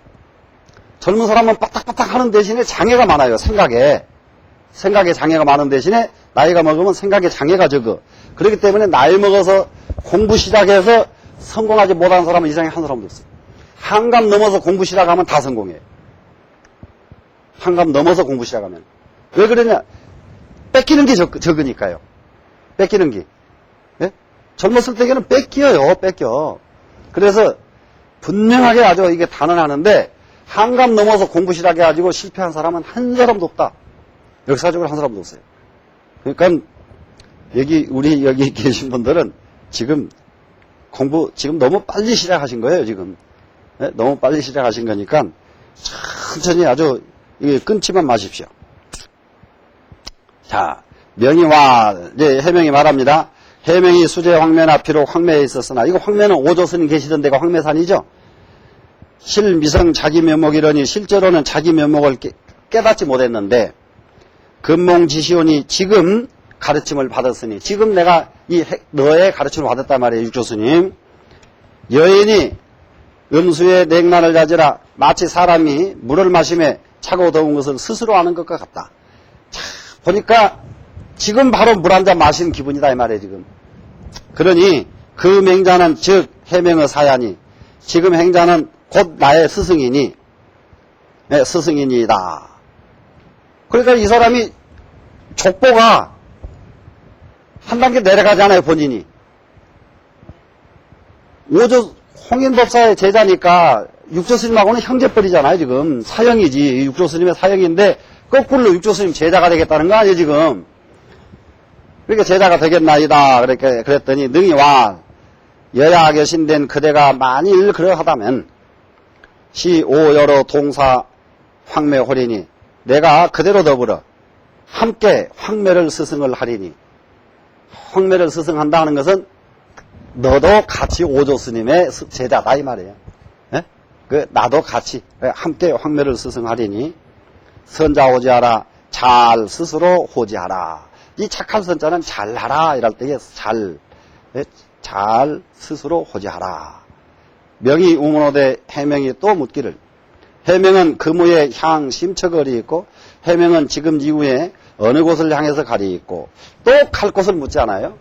젊은 사람은 빠딱빠딱 하는 대신에 장애가 많아요. 생각에 장애가 많은 대신에 나이가 먹으면 생각에 장애가 적어. 그렇기 때문에 나이 먹어서 공부 시작해서 성공하지 못하는 사람은 이상에 한 사람도 없어요. 한갑 넘어서 공부 시작하면 다 성공해요. 한갑 넘어서 공부 시작하면. 왜 그러냐? 뺏기는 게 적으니까요. 뺏기는 게. 예? 젊었을 때에는 뺏겨. 그래서 분명하게 아주 이게 단언하는데 한갑 넘어서 공부 시작해가지고 실패한 사람은 한 사람도 없다. 역사적으로 한 사람도 없어요. 그러니까 우리 여기 계신 분들은 지금 공부 너무 빨리 시작하신 거예요. 지금 네? 너무 빨리 시작하신 거니까 천천히 아주 끊지만 마십시오. 자, 명의와 이제 해명이 말합니다. 해명이 수제 황매나 비록 황매에 있었으나, 이거 황매는 오조스님 계시던 데가 황매산이죠. 실미성 자기 면목이러니 실제로는 자기 면목을 깨닫지 못했는데 금몽지시오니 지금 가르침을 받았으니, 지금 내가 너의 가르침을 받았단 말이에요. 육조스님. 여인이 음수에 냉난을 가지라, 마치 사람이 물을 마시며 차고 더운 것을 스스로 아는 것과 같다. 자, 보니까 지금 바로 물 한 잔 마시는 기분이다 이 말이에요. 지금. 그러니 그 맹자는 즉 해명의 사야니, 지금 행자는 곧 나의 스승이니, 네, 스승이니다. 그러니까 이 사람이 족보가 한 단계 내려가잖아요. 본인이 오조 홍인법사의 제자니까 육조스님하고는 형제뻘이잖아요. 지금 사형이지. 육조스님의 사형인데 거꾸로 육조스님 제자가 되겠다는 거 아니에요. 지금. 그러니까 제자가 되겠나이다. 그랬더니 능히 와 여야 계신된 그대가 만일 그러하다면 시오여로 동사 황매호리니, 내가 그대로 더불어 함께 황매를 스승을 하리니. 황매를 스승한다는 것은 너도 같이 오조스님의 제자다 이 말이에요. 예? 나도 같이 함께 황매를 스승하리니 선자호지하라, 잘 스스로 호지하라. 이 착한 선자는 잘하라 이럴 때에 잘 스스로 호지하라. 명이 우문호대 해명이 또 묻기를, 해명은 금우의 향 심처거리 있고 해명은 지금 이후에 어느 곳을 향해서 가리 있고, 또 갈 곳을 묻지 않아요?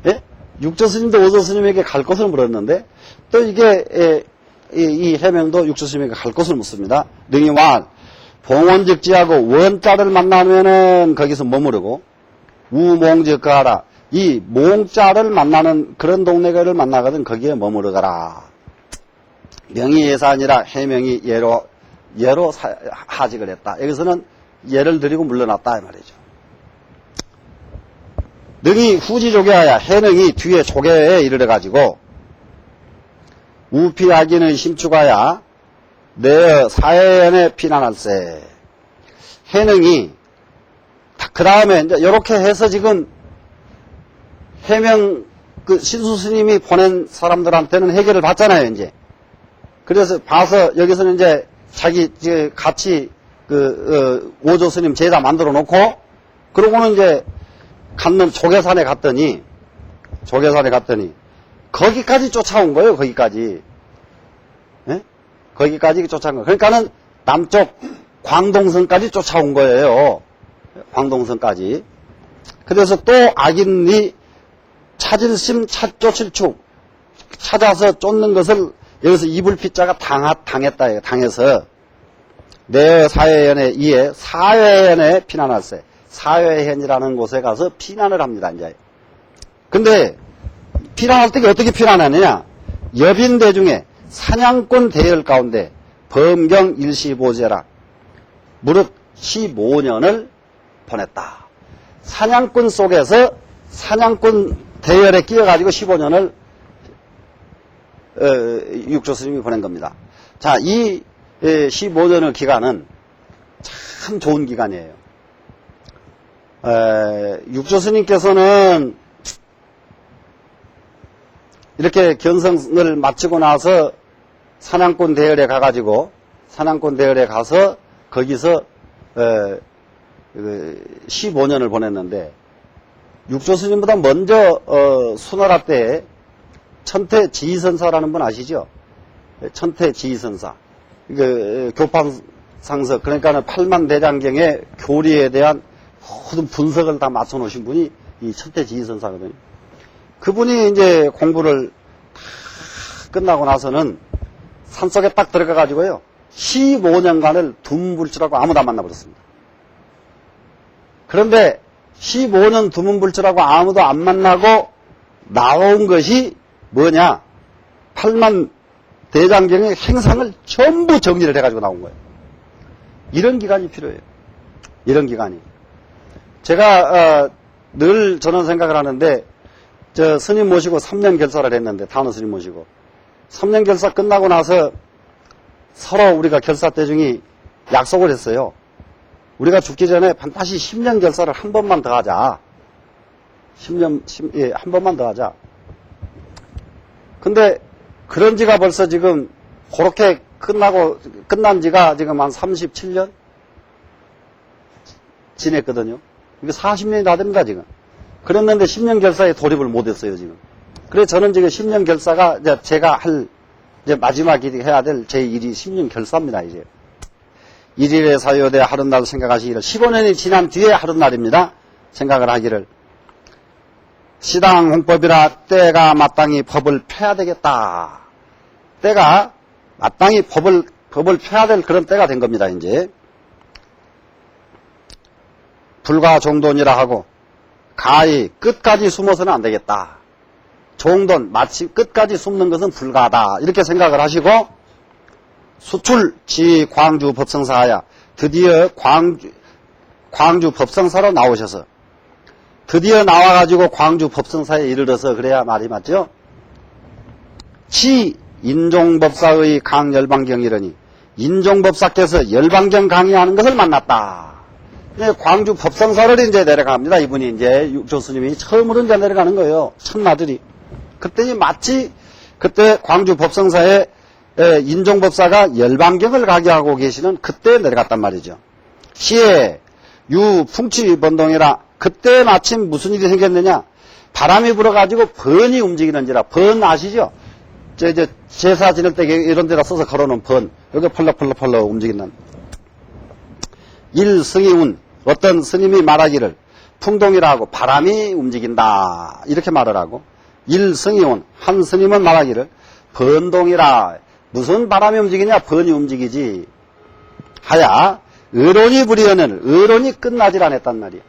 예? 육조스님도 오조스님에게 갈 곳을 물었는데 또 이게 이 해명도 육조스님에게 갈 곳을 묻습니다. 능히 와 봉원직지하고 원자를 만나면은 거기서 머무르고, 우몽직가하라, 이 몽자를 만나는 그런 동네를 만나거든 거기에 머무르거라. 명이 예사 아니라 해명이 예로 하직을 했다. 여기서는 예를 드리고 물러났다 이 말이죠. 능이 후지조개하야, 해능이 뒤에 조개에 이르러가지고 우피하기는 심추가야 내 사회연에 피난할세. 해능이 그 다음에 이제 이렇게 해서 지금 해명 신수 스님이 보낸 사람들한테는 해결을 받잖아요. 이제 그래서 봐서 여기서는 이제 자기 같이 오조 스님 제자 만들어 놓고, 그러고는 이제 갔는 조계산에 갔더니 거기까지 쫓아온 거예요. 거기까지. 예? 거기까지 쫓아온 거예요. 그러니까는 남쪽 광동성까지 쫓아온 거예요. 광동성까지. 그래서 또 악인이 찾을심 쫓을축, 찾아서 쫓는 것을 여기서 이불피자가 당했다. 당해서 내 사회연에 이에 사회연에 피난할세. 사회현이라는 곳에 가서 피난을 합니다. 이제. 근데 피난할 때 어떻게 피난하느냐? 여빈대 중에 사냥꾼 대열 가운데 범경 일시보제라, 무릇 15년을 보냈다. 사냥꾼 속에서 사냥꾼 대열에 끼어가지고 15년을 육조스님이 보낸 겁니다. 자, 이 15년의 기간은 참 좋은 기간이에요. 육조스님께서는 이렇게 견성을 마치고 나서 사냥꾼 대열에 가가지고, 사냥꾼 대열에 가서, 거기서, 15년을 보냈는데, 육조스님보다 먼저, 수나라 때에 천태지휘선사라는 분 아시죠? 천태지휘선사. 교판상석, 그러니까는 8만 대장경의 교리에 대한 모든 분석을 다 맞춰 놓으신 분이 이 천태지휘선사거든요. 그분이 이제 공부를 다 끝나고 나서는 산속에 딱 들어가가지고요. 15년간을 두문불출하고 아무도 안 만나버렸습니다. 그런데 15년 두문불출하고 아무도 안 만나고 나온 것이 뭐냐? 8만 대장경의 행상을 전부 정리를 해가지고 나온 거예요. 이런 기간이 필요해요. 이런 기간이. 제가 늘 저는 생각을 하는데 저 스님 모시고 3년 결사를 했는데 단호 스님 모시고 3년 결사 끝나고 나서 서로 우리가 결사 대중이 약속을 했어요. 우리가 죽기 전에 반드시 10년 결사를 한 번만 더 하자. 10년, 한 번만 더 하자. 근데 그런 지가 벌써 지금 그렇게 끝난 지가 지금 한 37년 지냈거든요. 이게 40년이 다 됩니다, 지금. 그랬는데 10년 결사에 돌입을 못했어요, 지금. 그래서 저는 지금 10년 결사가 이제 제가 이제 마지막 일이 해야 될 제 일이 10년 결사입니다, 이제. 일일에 사유되 하룻날 생각하시기를 15년이 지난 뒤에 하룻날입니다. 생각을 하기를. 시당 홍법이라 때가 마땅히 법을 펴야 되겠다. 때가 마땅히 법을 펴야 될 그런 때가 된 겁니다, 이제. 불가종돈이라 하고 가히 끝까지 숨어서는 안 되겠다. 종돈, 마치 끝까지 숨는 것은 불가하다. 이렇게 생각을 하시고 수출 지 광주 법성사하야 드디어 광주 법성사로 나오셔서 드디어 나와가지고 광주 법성사에 이르러서 그래야 말이 맞죠? 지 인종법사의 강열방경이러니 인종법사께서 열방경 강의하는 것을 만났다. 광주 법성사를 이제 내려갑니다. 이분이 이제 육조스님이 처음으로 이제 내려가는 거예요. 첫나들이. 그때니 마치 그때 광주 법성사에 인종법사가 열방경을 강의하고 계시는 그때 내려갔단 말이죠. 시에 유풍치번동이라 그때 마침 무슨 일이 생겼느냐. 바람이 불어가지고 번이 움직이는지라. 번 아시죠? 제사 지낼 때 이런 데다 써서 걸어놓은 번. 여기 펄럭펄럭 움직이는. 일승이운 어떤 스님이 말하기를 풍동이라 하고 바람이 움직인다. 이렇게 말을 하고 일승이운 한 스님은 말하기를 번동이라 무슨 바람이 움직이냐 번이 움직이지 하야 의론이 불이어는 의론이 끝나질 않았단 말이야.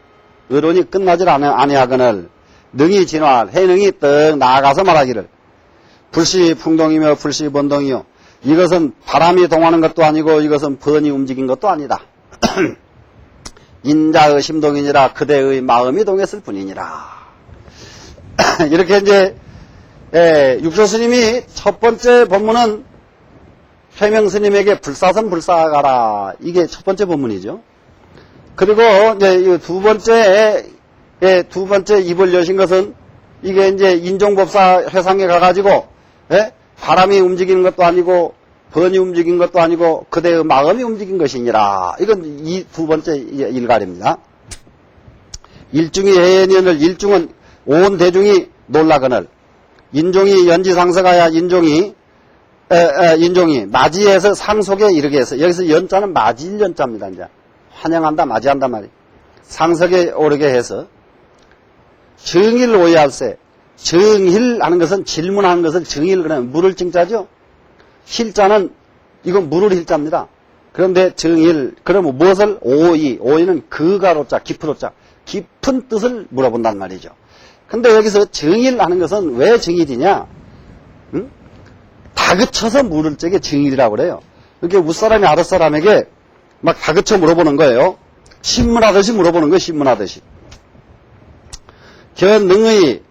의론이 끝나질 아니하거늘 능이 진화할 해능이 떡 나아가서 말하기를 불시 풍동이며 불시 번동이요 이것은 바람이 동하는 것도 아니고 이것은 번이 움직인 것도 아니다. 인자의 심동이니라 그대의 마음이 동했을 뿐이니라. 이렇게 이제 육조스님이 첫 번째 법문은 해명스님에게 불사선 불사가라. 이게 첫 번째 법문이죠. 그리고 이제 두 번째 입을 여신 것은 이게 이제 인종법사 회상에 가가지고 바람이 움직이는 것도 아니고 번이 움직인 것도 아니고 그대의 마음이 움직인 것이니라. 이건 이 두 번째 일갈입니다. 일중이 해연연을 일중은 온 대중이 놀라거늘 인종이 연지상서가야 인종이 맞이해서 상속에 이르게 해서 여기서 연자는 맞이일 연자입니다. 이제 환영한다 맞이한다 말이에요. 상석에 오르게 해서 정일 오해할세. 정힐하는 것은 질문하는 것을 정일 그러면 물을 찡자죠. hil자는 이건 물을 hil자입니다. 그런데 정일 그러면 무엇을 오이는 그가로자 깊으로자 깊은 뜻을 물어본단 말이죠. 근데 여기서 정일하는 것은 왜 정일이냐? 응? 다그쳐서 물을 적에 정일이라고 그래요. 이렇게 윗사람이 아랫사람에게 막 다그쳐 물어보는 거예요. 신문하듯이 물어보는 거예요. 신문하듯이. 견능의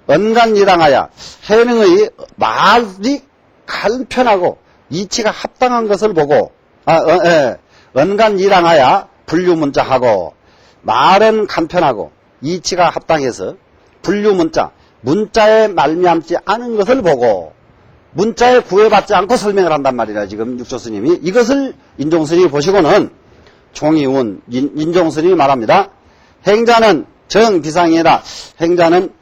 언간이당하야 해능의 말이 간편하고 이치가 합당한 것을 보고 언간이당하야 분류문자하고 말은 간편하고 이치가 합당해서 분류문자 문자에 말미암지 않은 것을 보고 문자에 구애받지 않고 설명을 한단 말이라 지금 육조스님이. 이것을 인종스님이 보시고는 종이운 인종스님이 말합니다. 행자는 정비상이라. 행자는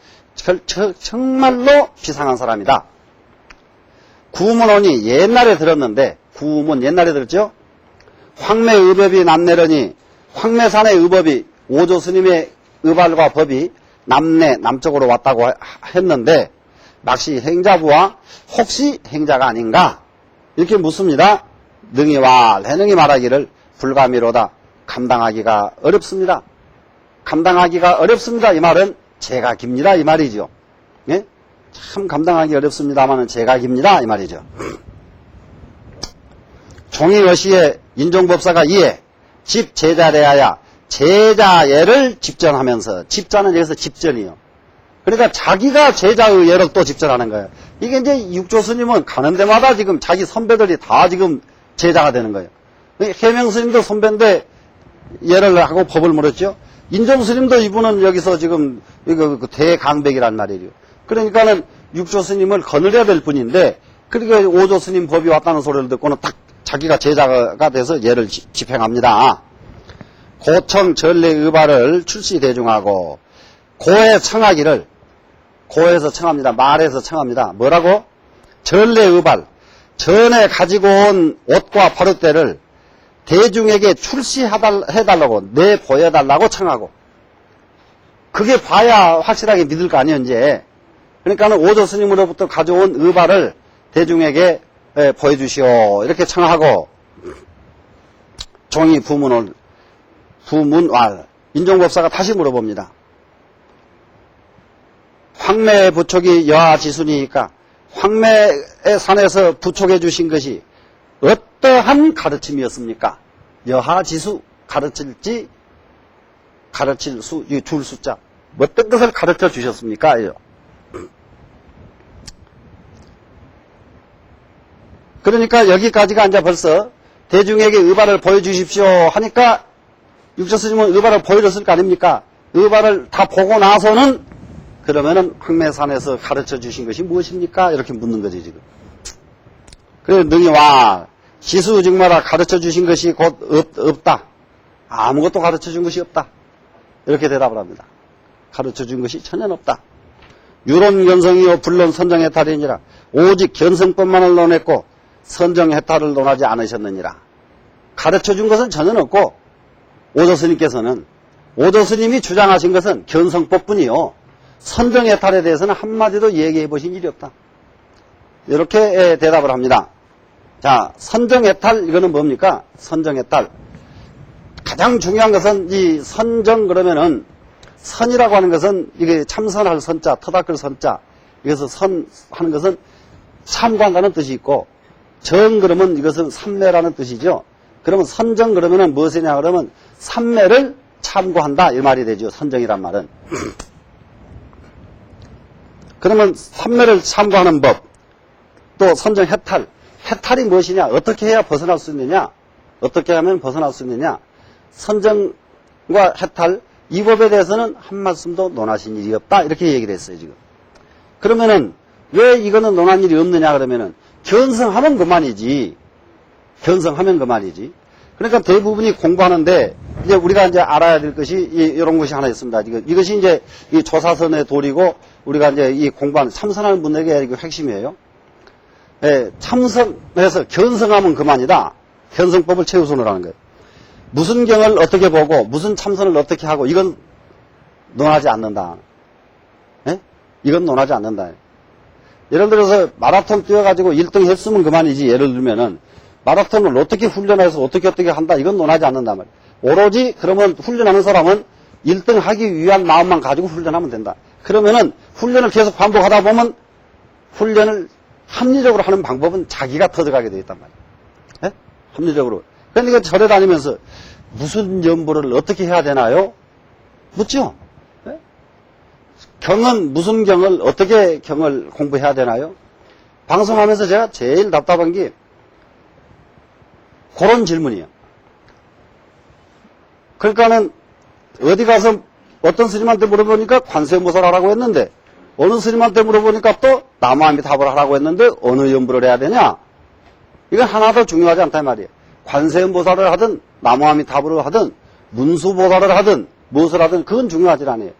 정말로 비상한 사람이다. 구문원이 옛날에 들었는데, 구문 옛날에 들었죠? 황매의법이 남내려니, 황매산의 의법이 오조스님의 의발과 법이 남쪽으로 왔다고 했는데, 막시 행자부와 혹시 행자가 아닌가? 이렇게 묻습니다. 능이와 해능이 말하기를 불가미로다. 감당하기가 어렵습니다. 감당하기가 어렵습니다. 이 말은 제가 깁니다. 이 말이죠. 예? 참 감당하기 어렵습니다만은 제가 깁니다. 이 말이죠. 종이여시에 인종법사가 이에 집 제자래야 제자예를 집전하면서, 집자는 여기서 집전이요. 그러니까 자기가 제자의 예를 또 집전하는 거예요. 이게 이제 육조스님은 가는 데마다 지금 자기 선배들이 다 지금 제자가 되는 거예요. 해명스님도 선배인데 예를 하고 법을 물었죠. 인종스님도 이분은 여기서 지금 이거 대강백이란 말이에요. 그러니까는 육조스님을 거느려야 될 분인데, 그러니까 오조스님 법이 왔다는 소리를 듣고는 딱 자기가 제자가 돼서 예를 집행합니다. 고청 전례 의발을 출시 대중하고 고에 청하기를, 고에서 청합니다. 말에서 청합니다. 뭐라고? 전례 의발, 전에 가지고 온 옷과 버릇대를 대중에게 출시해달라고, 내보여달라고 청하고. 그게 봐야 확실하게 믿을 거 아니에요, 이제. 그러니까는 오조 스님으로부터 가져온 의발을 대중에게 보여주시오. 이렇게 청하고, 종이 부문왈. 인종법사가 다시 물어봅니다. 황매의 부촉이 여하지순이니까 황매의 산에서 부촉해 주신 것이 어떠한 가르침이었습니까? 여하지수, 가르칠 수, 이 줄 숫자. 어떤 것을 가르쳐 주셨습니까? 그러니까 여기까지가 이제 벌써 대중에게 의발을 보여주십시오 하니까 육조스님은 의발을 보여줬을 거 아닙니까? 의발을 다 보고 나서는 그러면은 황매산에서 가르쳐 주신 것이 무엇입니까? 이렇게 묻는 거지, 지금. 그래, 능이와 지수증마라 가르쳐 주신 것이 곧 없다. 아무것도 가르쳐 준 것이 없다. 이렇게 대답을 합니다. 가르쳐 준 것이 전혀 없다. 유론견성이요 불론 선정해탈이니라. 오직 견성법만을 논했고 선정해탈을 논하지 않으셨느니라. 가르쳐 준 것은 전혀 없고, 오조스님께서는, 오조스님이 주장하신 것은 견성법뿐이요, 선정해탈에 대해서는 한마디도 얘기해 보신 일이 없다. 이렇게 대답을 합니다. 자, 선정해탈, 이거는 뭡니까? 선정해탈. 가장 중요한 것은 이 선정 그러면은, 선이라고 하는 것은 이게 참선할 선자, 터닦을 선자, 여기서 선 하는 것은 참관다는 뜻이 있고, 정 그러면 이것은 삼매라는 뜻이죠. 그러면 선정 그러면은 무엇이냐 그러면 삼매를 참고한다 이 말이 되죠. 선정이란 말은. 그러면 삼매를 참고하는 법, 또 선정 해탈. 해탈이 무엇이냐? 어떻게 해야 벗어날 수 있느냐? 어떻게 하면 벗어날 수 있느냐? 선정과 해탈, 이 법에 대해서는 한 말씀도 논하신 일이 없다. 이렇게 얘기를 했어요, 지금. 그러면은 왜 이거는 논한 일이 없느냐 그러면은 견성하면 그만이지. 견성하면 그만이지. 그러니까 대부분이 공부하는데 이제 우리가 이제 알아야 될 것이 이런 것이 하나 있습니다. 이것이 이제 이 조사선의 도리고 우리가 이제 이 공부하는 참선하는 분에게 이게 핵심이에요. 예, 참선해서 견성하면 그만이다. 견성법을 최우선으로 하는 거예요. 무슨 경을 어떻게 보고 무슨 참선을 어떻게 하고 이건 논하지 않는다. 예? 이건 논하지 않는다. 예를 들어서 마라톤 뛰어가지고 1등 했으면 그만이지. 예를 들면은 마라톤을 어떻게 훈련해서 어떻게 한다. 이건 논하지 않는단 말이에요. 오로지 그러면 훈련하는 사람은 1등 하기 위한 마음만 가지고 훈련하면 된다. 그러면은 훈련을 계속 반복하다 보면 훈련을 합리적으로 하는 방법은 자기가 터져가게 되어 있단 말이에요. 예? 합리적으로. 그러니까 절에 다니면서 무슨 연보를 어떻게 해야 되나요? 묻죠? 예? 경은 무슨 경을 어떻게 경을 공부해야 되나요? 방송하면서 제가 제일 답답한 게 그런 질문이에요. 그러니까는 어디 가서 어떤 스님한테 물어보니까 관세음보살 하라고 했는데 어느 스님한테 물어보니까 또 나무아미타불을 하라고 했는데 어느 연부를 해야 되냐? 이건 하나도 중요하지 않다 이 말이에요. 관세음보살을 하든 나무아미타불을 하든 문수보살을 하든 무엇을 하든 그건 중요하지 않아요.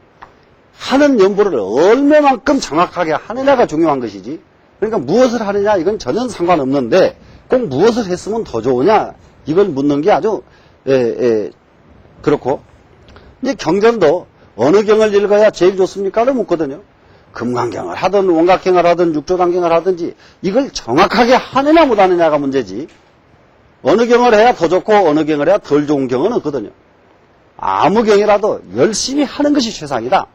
하는 연부를 얼마만큼 정확하게 하느냐가 중요한 것이지. 그러니까 무엇을 하느냐 이건 전혀 상관없는데 꼭 무엇을 했으면 더 좋으냐 이걸 묻는 게 아주 그렇고 이제 경전도 어느 경을 읽어야 제일 좋습니까를 묻거든요. 금강경을 하든 원각경을 하든 육조단경을 하든지 이걸 정확하게 하느냐 못하느냐가 문제지. 어느 경을 해야 더 좋고 어느 경을 해야 덜 좋은 경은 없거든요. 아무 경이라도 열심히 하는 것이 최상이다.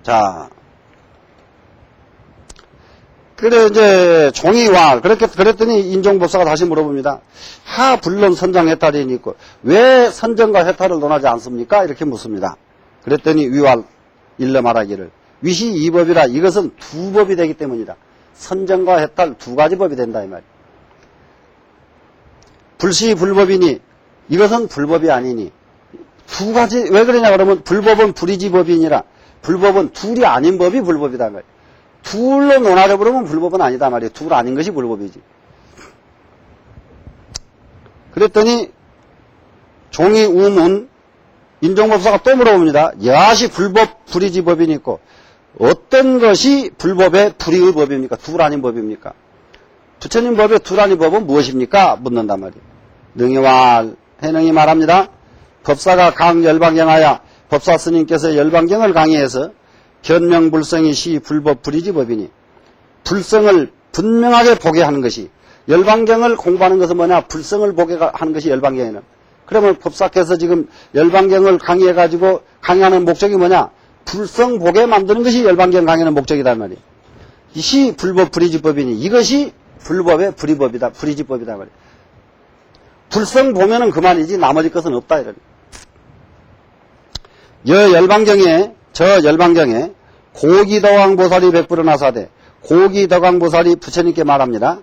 자, 그래 이제 종이왈 그랬더니 인종법사가 다시 물어봅니다. 하 불론 선정 해탈이 있고 왜 선정과 해탈을 논하지 않습니까? 이렇게 묻습니다. 그랬더니 위왈 일러 말하기를 위시 이법이라 이것은 두 법이 되기 때문이다. 선정과 해탈 두 가지 법이 된다 이 말이야. 불시 불법이니 이것은 불법이 아니니 두 가지 왜 그러냐 그러면 불법은 불이지법이니라 불법은 둘이 아닌 법이 불법이다 말이야. 둘로 논하려 그러면 불법은 아니다 말이에요. 둘 아닌 것이 불법이지. 그랬더니 종이 우문 인종법사가 또 물어봅니다. 여하시 불법 불이지법이니 있고 어떤 것이 불법의 불이의 법입니까? 둘 아닌 법입니까? 부처님 법의 둘 아닌 법은 무엇입니까? 묻는단 말이에요. 능이왈 해능이 말합니다. 법사가 강열방경하여 법사 스님께서 열방경을 강의해서 견명불성이 시 불법 불이지법이니 불성을 분명하게 보게 하는 것이 열방경을 공부하는 것은 뭐냐? 불성을 보게 하는 것이 열방경에는. 그러면 법사께서 지금 열방경을 강의해가지고 강의하는 목적이 뭐냐? 불성 보게 만드는 것이 열방경 강의하는 목적이다 말이에요. 시 불법 불이지법이니 이것이 불법의 불이법이다. 불이지법이다 말이에요. 불성 보면은 그만이지 나머지 것은 없다 이러니. 저 열방경에 고기덕왕보살이 백불어나사대 고기덕왕보살이 부처님께 말합니다.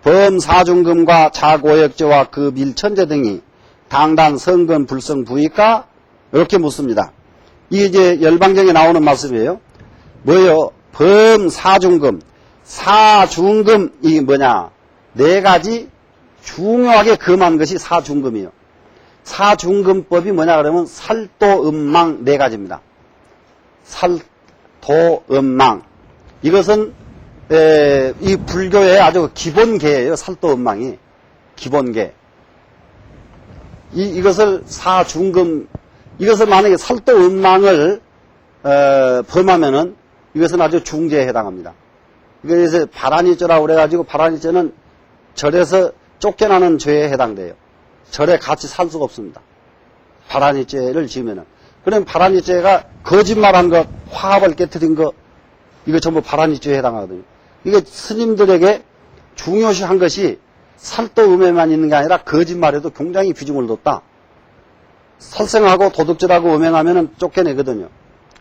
범사중금과 자고역제와 그 밀천제 등이 당단 성근 불성 부위까? 이렇게 묻습니다. 이게 이제 열방경에 나오는 말씀이에요. 뭐예요? 범사중금. 사중금 이게 뭐냐? 네 가지 중요하게 금한 것이 사중금이에요. 사중금법이 뭐냐 그러면 살도 음망 네 가지입니다. 살도 음망 이것은 이 불교의 아주 기본계예요. 살도 음망이 기본계. 이것을 사중금 이것을 만약에 살도 음망을 범하면은 이것은 아주 중죄에 해당합니다. 그래서 발안이죄라고 그래가지고 발안이죄는 절에서 쫓겨나는 죄에 해당돼요. 절에 같이 살 수가 없습니다. 발안이죄를 지으면은. 그럼 발안이죄가 거짓말한 것, 화합을 깨뜨린 것, 이거 전부 발안이죄에 해당하거든요. 이게 스님들에게 중요시한 것이 살도음해만 있는 게 아니라 거짓말에도 굉장히 비중을 뒀다. 살생하고 도둑질하고 음행하면은 쫓겨내거든요.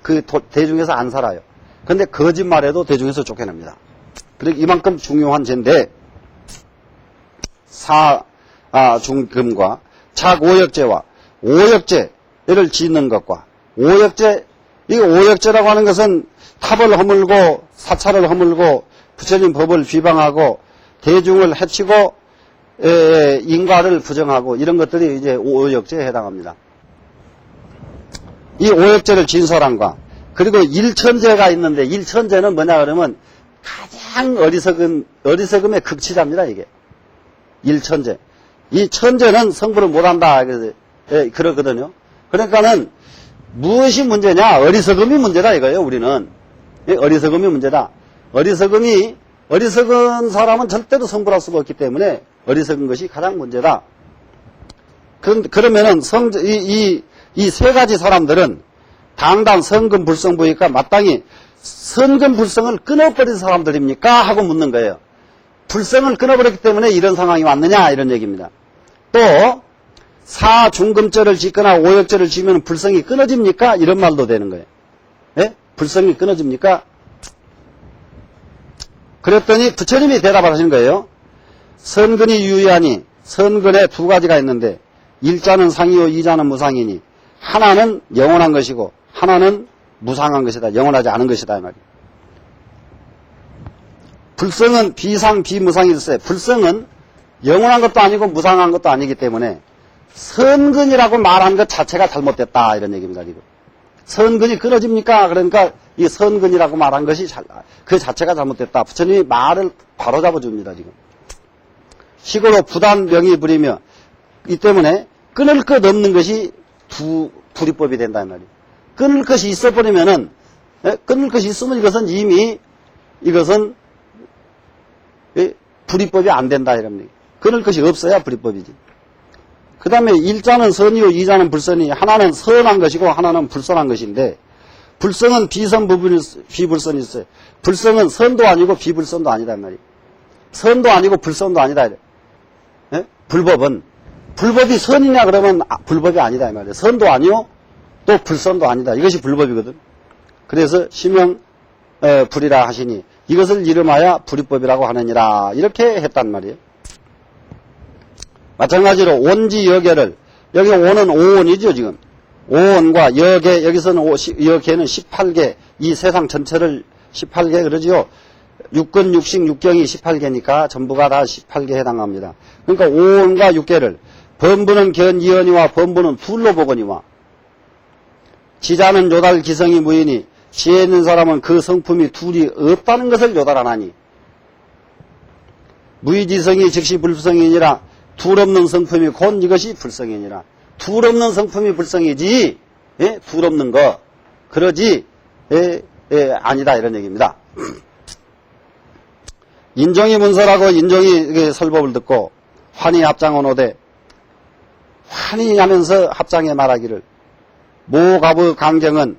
그 대중에서 안 살아요. 근데 거짓말에도 대중에서 쫓겨납니다. 그리고 이만큼 중요한 죄인데 사중금과 착오역죄와 오역죄를 짓는 것과 오역죄 이 오역죄라고 하는 것은 탑을 허물고 사찰을 허물고 부처님 법을 비방하고 대중을 해치고 인과를 부정하고 이런 것들이 이제 오역죄에 해당합니다. 이 오역죄를 진 사람과 그리고 일천죄가 있는데 일천죄는 뭐냐 그러면 가장 어리석음의 극치자입니다. 이게 일천죄. 이 천죄는 성불을 못한다 그러거든요. 그러니까는 무엇이 문제냐? 어리석음이 문제다 이거예요. 우리는 어리석음이 문제다. 어리석은 사람은 절대로 성불할 수가 없기 때문에 어리석은 것이 가장 문제다. 그러면은 이 세 가지 사람들은 당당 성근 불성부니까 마땅히 성근 불성을 끊어버린 사람들입니까? 하고 묻는 거예요. 불성을 끊어버렸기 때문에 이런 상황이 왔느냐 이런 얘기입니다. 또 사중금죄를 짓거나 오역죄를 지으면 불성이 끊어집니까? 이런 말도 되는 거예요. 예? 불성이 끊어집니까? 그랬더니 부처님이 대답을 하신 거예요. 선근이 유의하니 선근에 두 가지가 있는데 일자는 상이요 이자는 무상이니 하나는 영원한 것이고 하나는 무상한 것이다. 영원하지 않은 것이다. 이 말이에요. 불성은 비상 비무상일세. 불성은 영원한 것도 아니고 무상한 것도 아니기 때문에 선근이라고 말한 것 자체가 잘못됐다. 이런 얘기입니다. 지금. 선근이 끊어집니까? 그러니까 이 선근이라고 말한 것이 그 자체가 잘못됐다. 부처님이 말을 바로 잡아줍니다. 지금. 식으로 부단 명이 부리며 이 때문에 끊을 것 없는 것이 불이법이 된다. 이 말이에요. 끊을 것이 있어버리면은 끊을 것이 있으면 이것은 이미 이것은 불이법이 안 된다. 이런 얘기. 끊을 것이 없어야 불이법이지. 그 다음에 일자는 선이요, 이자는 불선이, 하나는 선한 것이고 하나는 불선한 것인데, 불성은 비선 비불선이 있어요. 불성은 선도 아니고 비불선도 아니다. 말이에요. 선도 아니고 불선도 아니다. 예? 불법이 선이냐 그러면 불법이 아니다. 이 말이에요. 선도 아니요, 또 불선도 아니다. 이것이 불법이거든. 그래서 심형 불이라 하시니 이것을 이름하여 불이법이라고 하느니라. 이렇게 했단 말이에요. 마찬가지로 온지 여계를, 여기 온은 오온이죠, 지금. 오온과 여계, 여기서는 여계는 18개, 이 세상 전체를 18개 그러지요. 육근, 육식, 육경이 18개니까 전부가 다 18개에 해당합니다. 그러니까 오온과 육계를, 범부는 견이언이와 범부는 둘로 보거니와, 지자는 요달 기성이 무이니, 지혜 있는 사람은 그 성품이 둘이 없다는 것을 요달하나니, 무의지성이 즉시 불성이니라. 둘 없는 성품이 곧 이것이 불성이니라. 둘 없는 성품이 불성이지, 예? 둘 없는 거, 그러지, 아니다. 이런 얘기입니다. 인종이 문서라고 인종이 설법을 듣고, 환희 합장은 오되, 환희 하면서 합장에 말하기를, 모갑의 강경은,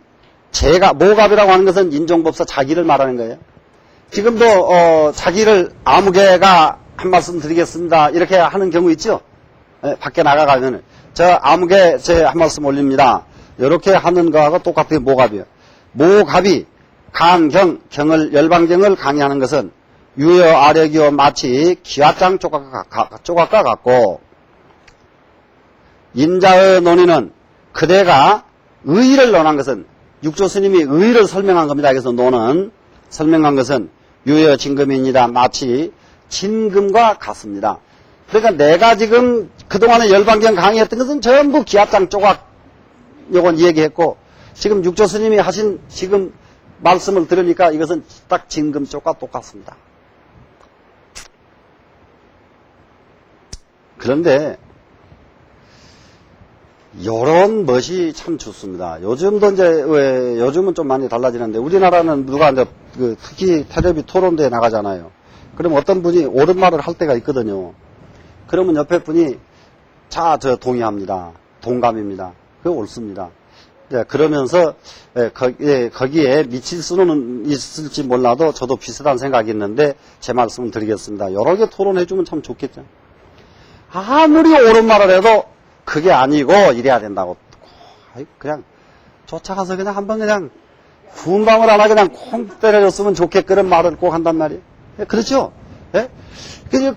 모갑이라고 하는 것은 인종법사 자기를 말하는 거예요. 지금도, 자기를 아무개가 한 말씀 드리겠습니다. 이렇게 하는 경우 있죠? 밖에 나가가면은. 저 아무개 제 한 말씀 올립니다. 이렇게 하는 거하고 똑같아요. 모갑이요. 모갑이 경을, 열방경을 강의하는 것은 유여 아력이요 마치 기와장 조각과 같고, 인자의 논의는 그대가 의의를 논한 것은, 육조 스님이 의의를 설명한 겁니다. 그래서 논은 설명한 것은 유여 진금입니다. 마치 진금과 같습니다. 그러니까 내가 지금 그동안에 열방경 강의했던 것은 전부 기압장 조각 요건 얘기했고, 지금 육조 스님이 하신 지금 말씀을 들으니까 이것은 딱 진금 쪽과 똑같습니다. 그런데 요런 멋이 참 좋습니다. 요즘도 요즘은 좀 많이 달라지는데, 우리나라는 누가 이제 특히 텔레비 토론대에 나가잖아요. 그럼 어떤 분이 옳은 말을 할 때가 있거든요. 그러면 옆에 분이, 자, 저 동의합니다. 동감입니다. 그거 옳습니다. 그러면서, 거기에 미칠 수는 있을지 몰라도 저도 비슷한 생각이 있는데, 제 말씀을 드리겠습니다. 여러 개 토론해주면 참 좋겠죠. 아무리 옳은 말을 해도, 그게 아니고, 이래야 된다고. 그냥, 쫓아가서 그냥 한번 그냥, 군방을 하나 그냥 콩 때려줬으면 좋겠, 그런 말을 꼭 한단 말이에요. 그렇죠? 예?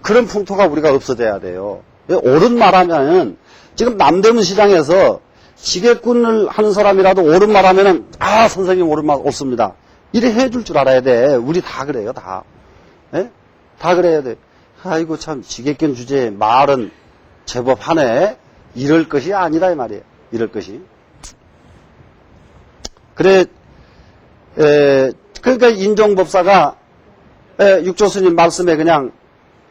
그런 풍토가 우리가 없어져야 돼요. 옳은 말하면은, 지금 남대문 시장에서 지게꾼을 하는 사람이라도 옳은 말하면은, 아, 선생님 옳은 말 옳습니다. 이래 해줄 줄 알아야 돼. 우리 다 그래요, 다. 예? 다 그래야 돼. 아이고, 참, 지게꾼 주제에 말은 제법 하네. 이럴 것이 아니다, 이 말이에요. 이럴 것이. 그래, 그러니까 인종법사가 육조스님 말씀에 그냥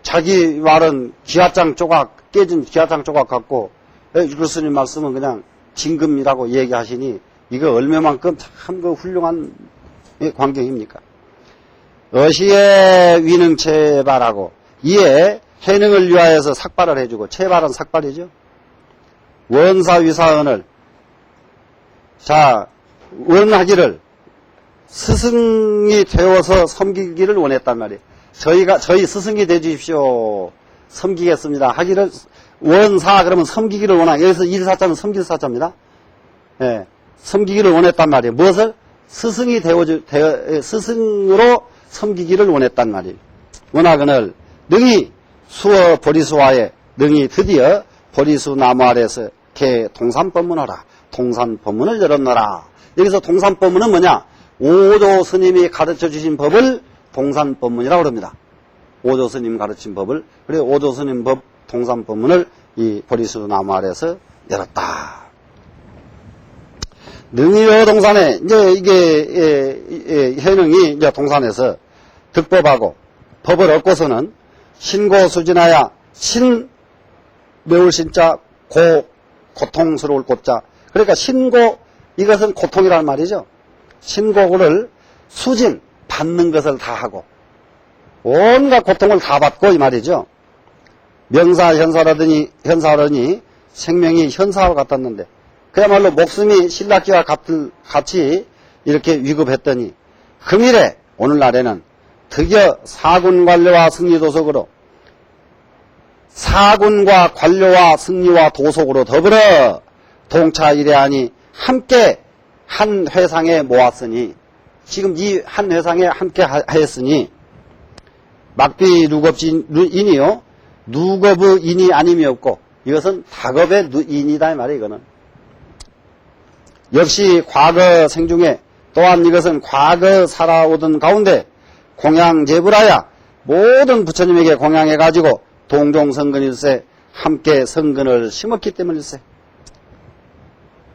자기 말은 기와장 조각, 깨진 기와장 조각 같고, 육조스님 말씀은 그냥 진금이라고 얘기하시니, 이거 얼마만큼 참 그 훌륭한 광경입니까? 어시의 위능 체발하고, 이에 해능을 위하여서 삭발을 해주고, 체발은 삭발이죠. 원사위사언을, 자, 원하기를 스승이 되어서 섬기기를 원했단 말이에요. 저희 스승이 되주십시오. 섬기겠습니다. 하기를, 원사, 그러면 섬기기를 원하, 여기서 일사자는 섬길 사자입니다. 예, 섬기기를 원했단 말이에요. 무엇을? 스승이 스승으로 섬기기를 원했단 말이에요. 원하거늘, 능히 수어 보리수와에, 능히 드디어 보리수 나무 아래에서 개 동산법문하라. 동산법문을 열었노라. 여기서 동산법문은 뭐냐? 오조 스님이 가르쳐 주신 법을 동산법문이라고 합니다. 오조 스님 가르친 법을. 그래 오조 스님 법 동산법문을 이 보리수 나무 아래에서 열었다. 능이여 동산에 이제 이게 해능이 이제 동산에서 득법하고 법을 얻고서는 신고수진하야 신 매울 신자 고통스러울 고자. 그러니까 신고 이것은 고통이란 말이죠. 신고를 수진 받는 것을 다 하고 온갖 고통을 다 받고 이 말이죠. 명사 현사하더니 생명이 현사와 같았는데 그야말로 목숨이 신라기와 같이 이렇게 위급했더니 금일에 오늘날에는 드디어 사군관료와 승리도석으로 사군과 관료와 승리와 도속으로 더불어 동차 일해하니 함께 한 회상에 모았으니 지금 이 한 회상에 함께 하였으니 막비 누겁인이요 누겁의 인이 아님이 없고 이것은 다겁의 인이다 이 말이에요. 이거는 역시 과거 생중에 또한 이것은 과거 살아오던 가운데 공양제불하야 모든 부처님에게 공양해가지고 동종성근일세 함께 성근을 심었기 때문일세.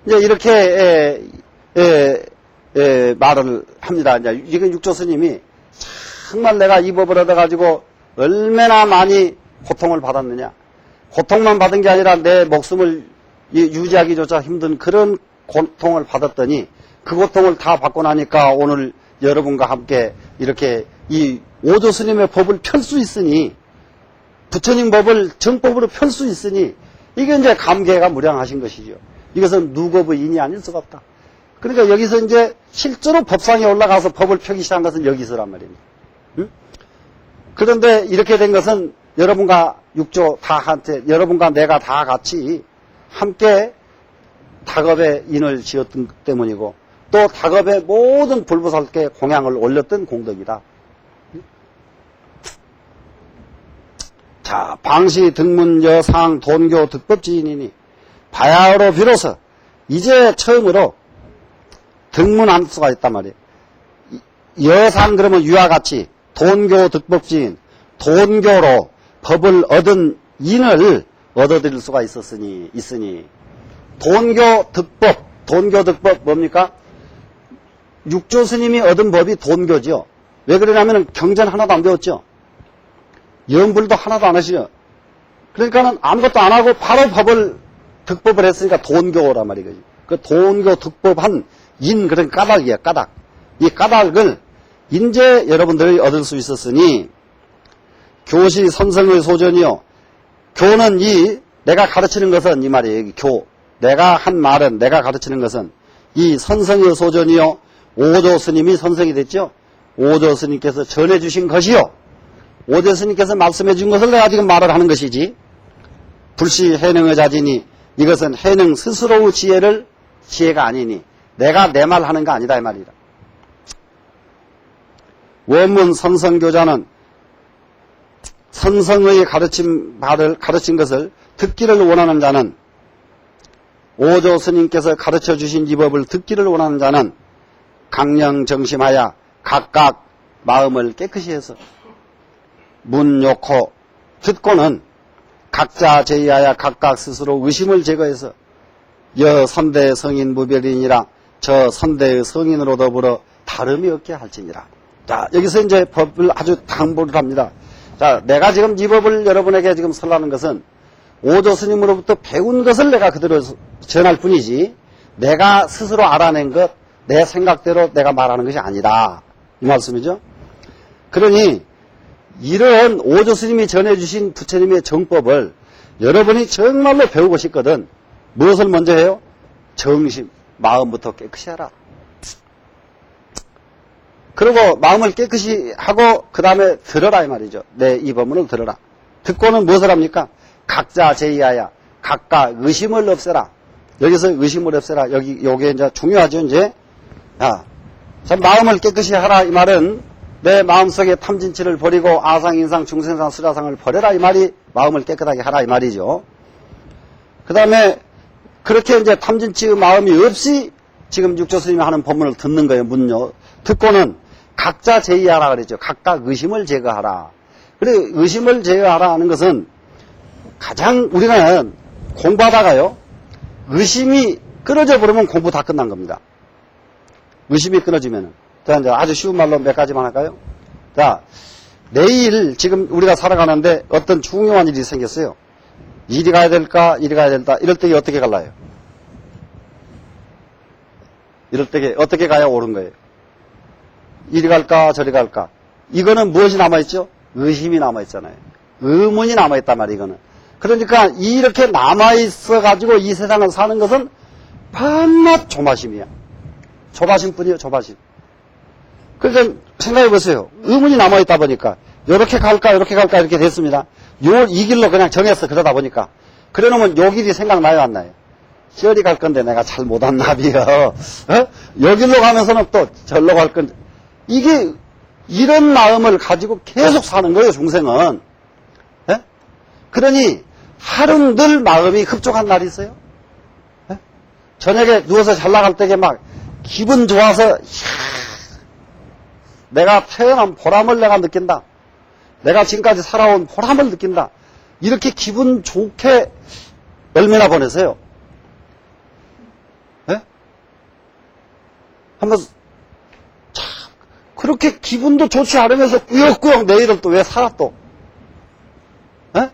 이제 이렇게 말을 합니다. 이제 이건 육조 스님이 정말 내가 이 법을 얻어가지고 얼마나 많이 고통을 받았느냐. 고통만 받은 게 아니라 내 목숨을 유지하기조차 힘든 그런 고통을 받았더니 그 고통을 다 받고 나니까 오늘 여러분과 함께 이렇게 이 오조 스님의 법을 펼 수 있으니 부처님 법을 정법으로 펼 수 있으니 이게 이제 감개가 무량하신 것이죠. 이것은 누구의 인이 아닐 수가 없다. 그러니까 여기서 이제 실제로 법상에 올라가서 법을 펴기 시작한 것은 여기서란 말입니다. 응? 그런데 이렇게 된 것은 여러분과 육조 다한테 여러분과 내가 다 같이 함께 다겁의 인을 지었던 때문이고 또 다겁의 모든 불보살께 공양을 올렸던 공덕이다. 자, 방시 등문 여상 돈교 득법지인이니 바야흐로 비로소 이제 처음으로 등문할 수가 있단 말이에요. 여상 그러면 유와 같이 돈교 득법지인 돈교로 법을 얻은 인을 얻어들일 수가 있으니 돈교 득법 뭡니까? 육조 스님이 얻은 법이 돈교죠. 왜 그러냐면 경전 하나도 안 배웠죠. 염불도 하나도 안 하시죠. 그러니까는 아무것도 안 하고 바로 법을 득법을 했으니까 돈교란 말이거든요. 그 돈교 득법한 인 그런 까닭이에요. 까닭. 이 까닭을 인제 여러분들이 얻을 수 있었으니 교시 선성의 소전이요. 교는 내가 가르치는 것은 이 말이에요. 교. 내가 한 말은 내가 가르치는 것은 이 선성의 소전이요. 오조 스님이 선성이 됐죠. 오조 스님께서 전해주신 것이요. 오조 스님께서 말씀해 준 것을 내가 지금 말을 하는 것이지. 불시 해능의 자진이 이것은 해능 스스로의 지혜가 아니니 내가 내 말 하는 거 아니다 이 말이다. 원문 선성교자는 선성의 가르친 것을 듣기를 원하는 자는 오조 스님께서 가르쳐 주신 이 법을 듣기를 원하는 자는 강령정심하여 각각 마음을 깨끗이 해서 문 놓고 듣고는 각자 제의하여 각각 스스로 의심을 제거해서 여 선대 성인 무별인이라 저 선대의 성인으로 더불어 다름이 없게 할지니라. 자, 여기서 이제 법을 아주 당부를 합니다. 자, 내가 지금 이 법을 여러분에게 지금 설하는 것은 오조 스님으로부터 배운 것을 내가 그대로 전할 뿐이지 내가 스스로 알아낸 것, 내 생각대로 내가 말하는 것이 아니다. 이 말씀이죠. 그러니 이런 오조 스님이 전해주신 부처님의 정법을 여러분이 정말로 배우고 싶거든. 무엇을 먼저 해요? 정심, 마음부터 깨끗이 하라. 그리고 마음을 깨끗이 하고 그 다음에 들어라 이 말이죠. 내 이 법문을 들어라. 듣고는 무엇을 합니까? 각자 제의하여 각각 의심을 없애라. 여기서 의심을 없애라. 요게 이제 중요하죠. 이제 자, 마음을 깨끗이 하라 이 말은 내 마음속에 탐진치를 버리고 아상, 인상, 중생상, 수라상을 버려라 이 말이 마음을 깨끗하게 하라 이 말이죠. 그 다음에 그렇게 이제 탐진치의 마음이 없이 지금 육조 스님이 하는 법문을 듣는 거예요, 문요. 듣고는 각자 제의하라 그랬죠. 각각 의심을 제거하라. 그래, 의심을 제거하라 하는 것은 가장 우리가 공부하다가요, 의심이 끊어져 버리면 공부 다 끝난 겁니다. 의심이 끊어지면은. 자, 이제 아주 쉬운 말로 몇 가지만 할까요? 자, 내일 지금 우리가 살아가는데 어떤 중요한 일이 생겼어요. 이리 가야 될까, 이리 가야 될까, 이럴 때 어떻게 갈라요? 이럴 때 어떻게 가야 옳은 거예요? 이리 갈까, 저리 갈까? 이거는 무엇이 남아있죠? 의심이 남아있잖아요. 의문이 남아있단 말이에요, 이거는. 그러니까 이렇게 남아있어가지고 이 세상을 사는 것은 밤낮 조바심이야. 조바심 뿐이에요, 조바심. 그러니까 생각해보세요. 의문이 남아있다 보니까 요렇게 갈까, 요렇게 갈까, 이렇게 됐습니다. 이 길로 그냥 정했어, 그러다 보니까. 그래 놓으면 요 길이 생각나요, 안 나요? 저리 갈 건데 내가 잘 못한 납이요. 여길로 가면서는 또 절로 갈 건데. 이게 이런 마음을 가지고 계속 사는 거예요, 중생은. 예? 그러니 하루 늘 마음이 흡족한 날이 있어요. 예? 저녁에 누워서 잘 나갈 때에 막 기분 좋아서 내가 태어난 보람을 내가 느낀다. 내가 지금까지 살아온 보람을 느낀다. 이렇게 기분 좋게 얼마나 보내세요? 예? 한번 참 그렇게 기분도 좋지 않으면서 꾸역꾸역 내일은 또 왜 살아 또? 예?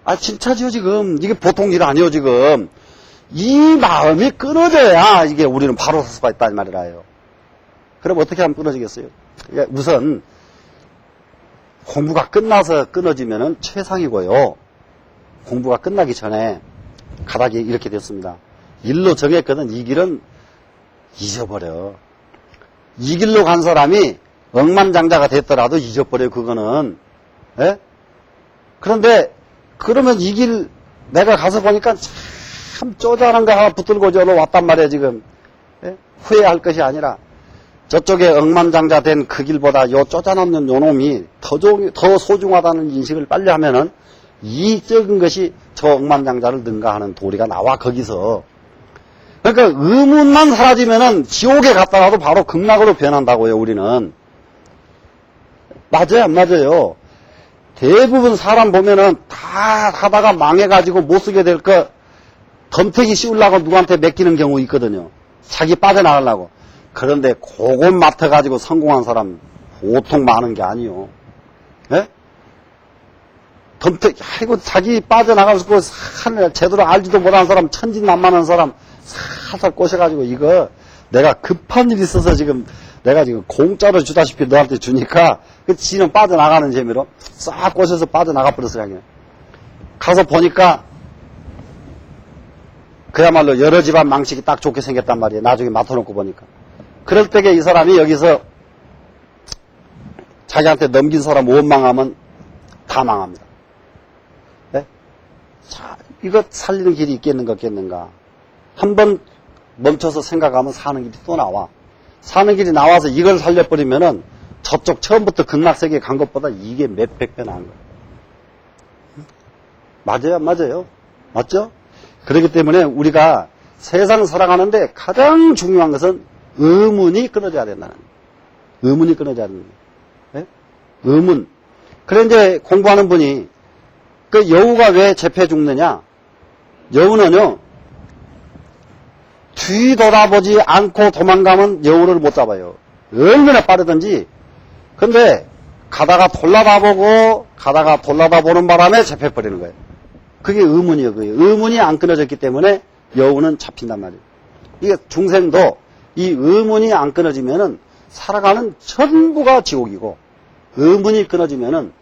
아 진짜지요 지금. 이게 보통 일 아니요 지금. 이 마음이 끊어져야 이게 우리는 바로 설 수가 있다는 말이라요. 그럼 어떻게 하면 끊어지겠어요? 우선 공부가 끝나서 끊어지면은 최상이고요. 공부가 끝나기 전에 가닥이 이렇게 됐습니다. 일로 정했거든. 이 길은 잊어버려. 이 길로 간 사람이 억만장자가 됐더라도 잊어버려요. 그거는. 예? 그런데 그러면 이 길 내가 가서 보니까 참 쪼잔한 거 하나 붙들고 저로 왔단 말이에요. 지금. 예? 후회할 것이 아니라 저쪽에 억만장자 된 그 길보다 요 쪼잔없는 요 놈이 더 소중하다는 인식을 빨리 하면은 이 적은 것이 저 억만장자를 능가하는 도리가 나와 거기서. 그러니까 의문만 사라지면은 지옥에 갔다가도 바로 극락으로 변한다고요. 우리는. 맞아요 안 맞아요? 대부분 사람 보면은 다 하다가 망해가지고 못쓰게 될 거 덤태기 씌우려고 누구한테 맡기는 경우 있거든요. 자기 빠져나가려고. 그런데 그것 맡아가지고 성공한 사람 보통 많은 게 아니요. 예? 덤태기, 아이고, 자기 빠져나가서 제대로 알지도 못한 사람, 천진난만한 사람 살살 꼬셔가지고 이거 내가 급한 일이 있어서 지금 내가 지금 공짜로 주다시피 너한테 주니까 그 지는 빠져나가는 재미로 싹 꼬셔서 빠져나가 버렸어요. 그냥. 가서 보니까 그야말로 여러 집안 망치기 딱 좋게 생겼단 말이에요. 나중에 맡아놓고 보니까. 그럴 때에 이 사람이 여기서 자기한테 넘긴 사람 원망하면 다 망합니다. 네? 자, 이거 살리는 길이 있겠는가 없겠는가. 한번 멈춰서 생각하면 사는 길이 또 나와. 사는 길이 나와서 이걸 살려버리면은 저쪽 처음부터 극락세계에 간 것보다 이게 몇백 배 나은 거예요. 맞아요? 안 맞아요? 맞죠? 그렇기 때문에 우리가 세상 살아가는데 가장 중요한 것은 의문이 끊어져야 된다는 거예요. 의문이 끊어져야 된다. 네? 의문. 그래 이제 공부하는 분이 그 여우가 왜 재패 죽느냐? 여우는요 뒤돌아보지 않고 도망가면 여우를 못 잡아요. 얼마나 빠르든지. 근데 가다가 돌아다보고 가다가 돌아다보는 바람에 잡혀버리는 거예요. 그게 의문이에요. 그게. 의문이 안 끊어졌기 때문에 여우는 잡힌단 말이에요. 이게 중생도 이 의문이 안 끊어지면은 살아가는 전부가 지옥이고 의문이 끊어지면은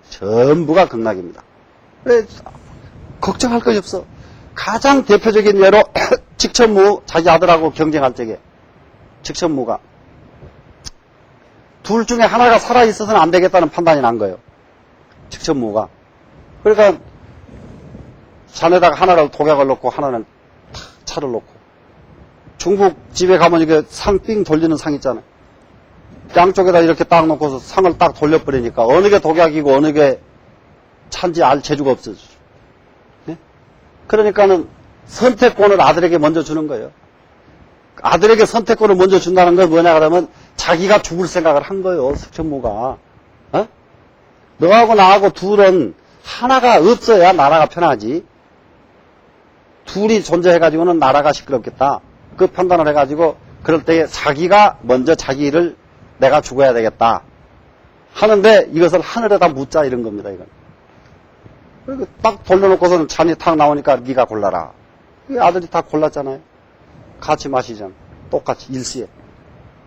전부가 극락입니다. 그래 걱정할 것이 없어. 가장 대표적인 예로 직천무 자기 아들하고 경쟁할 적에 직천무가 둘 중에 하나가 살아있어서는 안 되겠다는 판단이 난 거예요. 직천무가. 그러니까 잔에다가 하나를 독약을 넣고 하나는 차를 놓고 중국 집에 가면 이게 상 삥 돌리는 상 있잖아요. 양쪽에다 이렇게 딱 놓고서 상을 딱 돌려버리니까 어느 게 독약이고 어느 게 차인지 알 재주가 없어지죠. 네? 그러니까는 선택권을 아들에게 먼저 주는 거예요. 아들에게 선택권을 먼저 준다는 건 뭐냐 그러면 자기가 죽을 생각을 한 거예요. 석천모가. 어? 너하고 나하고 둘은 하나가 없어야 나라가 편하지. 둘이 존재해가지고는 나라가 시끄럽겠다. 그 판단을 해가지고 그럴 때에 자기가 먼저 자기 일을 내가 죽어야 되겠다 하는데 이것을 하늘에다 묻자 이런 겁니다. 이건. 그리고 딱 돌려놓고서는 잔이 탁 나오니까 네가 골라라. 아들이 다 골랐잖아요. 같이 마시잖아. 똑같이 일시에.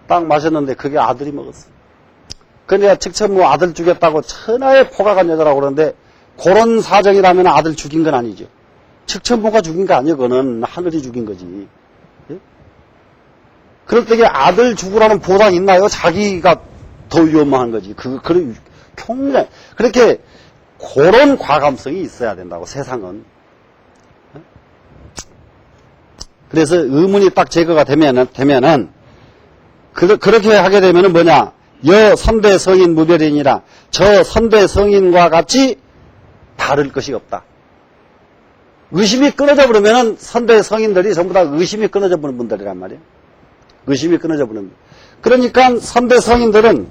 딱 마셨는데 그게 아들이 먹었어. 그러니까 측천모 아들 죽였다고 천하에 포각한 여자라고 그러는데 그런 사정이라면 아들 죽인 건 아니죠. 측천모가 죽인 거 아니에요. 그거는 하늘이 죽인 거지. 예? 그럴 때에 아들 죽으라는 보상이 있나요? 자기가 더 위험한 거지. 그런 평생 그렇게 그런 과감성이 있어야 된다고 세상은. 그래서 의문이 딱 제거가 되면은 그렇게 하게 되면은 뭐냐? 여 선대 성인 무별이니라. 저 선대 성인과 같이 다를 것이 없다. 의심이 끊어져 버리면은 선대 성인들이 전부 다 의심이 끊어져 버리는 분들이란 말이에요. 의심이 끊어져 버리는 분. 그러니까 선대 성인들은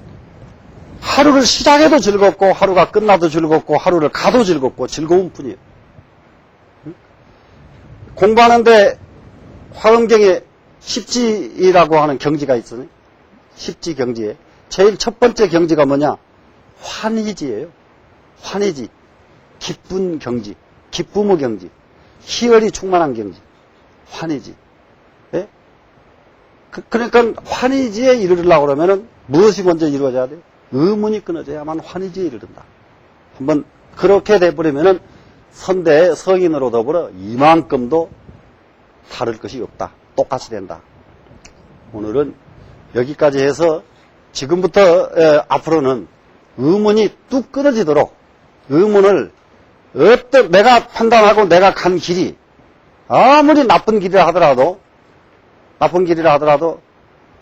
하루를 시작해도 즐겁고 하루가 끝나도 즐겁고 하루를 가도 즐겁고 즐거운 뿐이에요. 공부하는데 화엄경에 십지라고 하는 경지가 있어요. 십지 경지에 제일 첫 번째 경지가 뭐냐? 환희지예요. 환희지. 기쁜 경지. 기쁨의 경지. 희열이 충만한 경지. 환희지. 예? 그러니까 환희지에 이르려고 그러면은 무엇이 먼저 이루어져야 돼요? 의문이 끊어져야만 환희지에 이르른다. 한번 그렇게 돼버리면은 선대 성인으로 더불어 이만큼도 다를 것이 없다. 똑같이 된다. 오늘은 여기까지 해서 지금부터 앞으로는 의문이 뚝 끊어지도록 의문을 내가 판단하고 내가 간 길이 아무리 나쁜 길이라 하더라도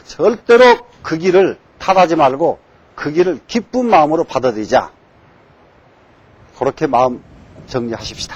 절대로 그 길을 탓하지 말고 그 길을 기쁜 마음으로 받아들이자. 그렇게 마음 정리하십시다.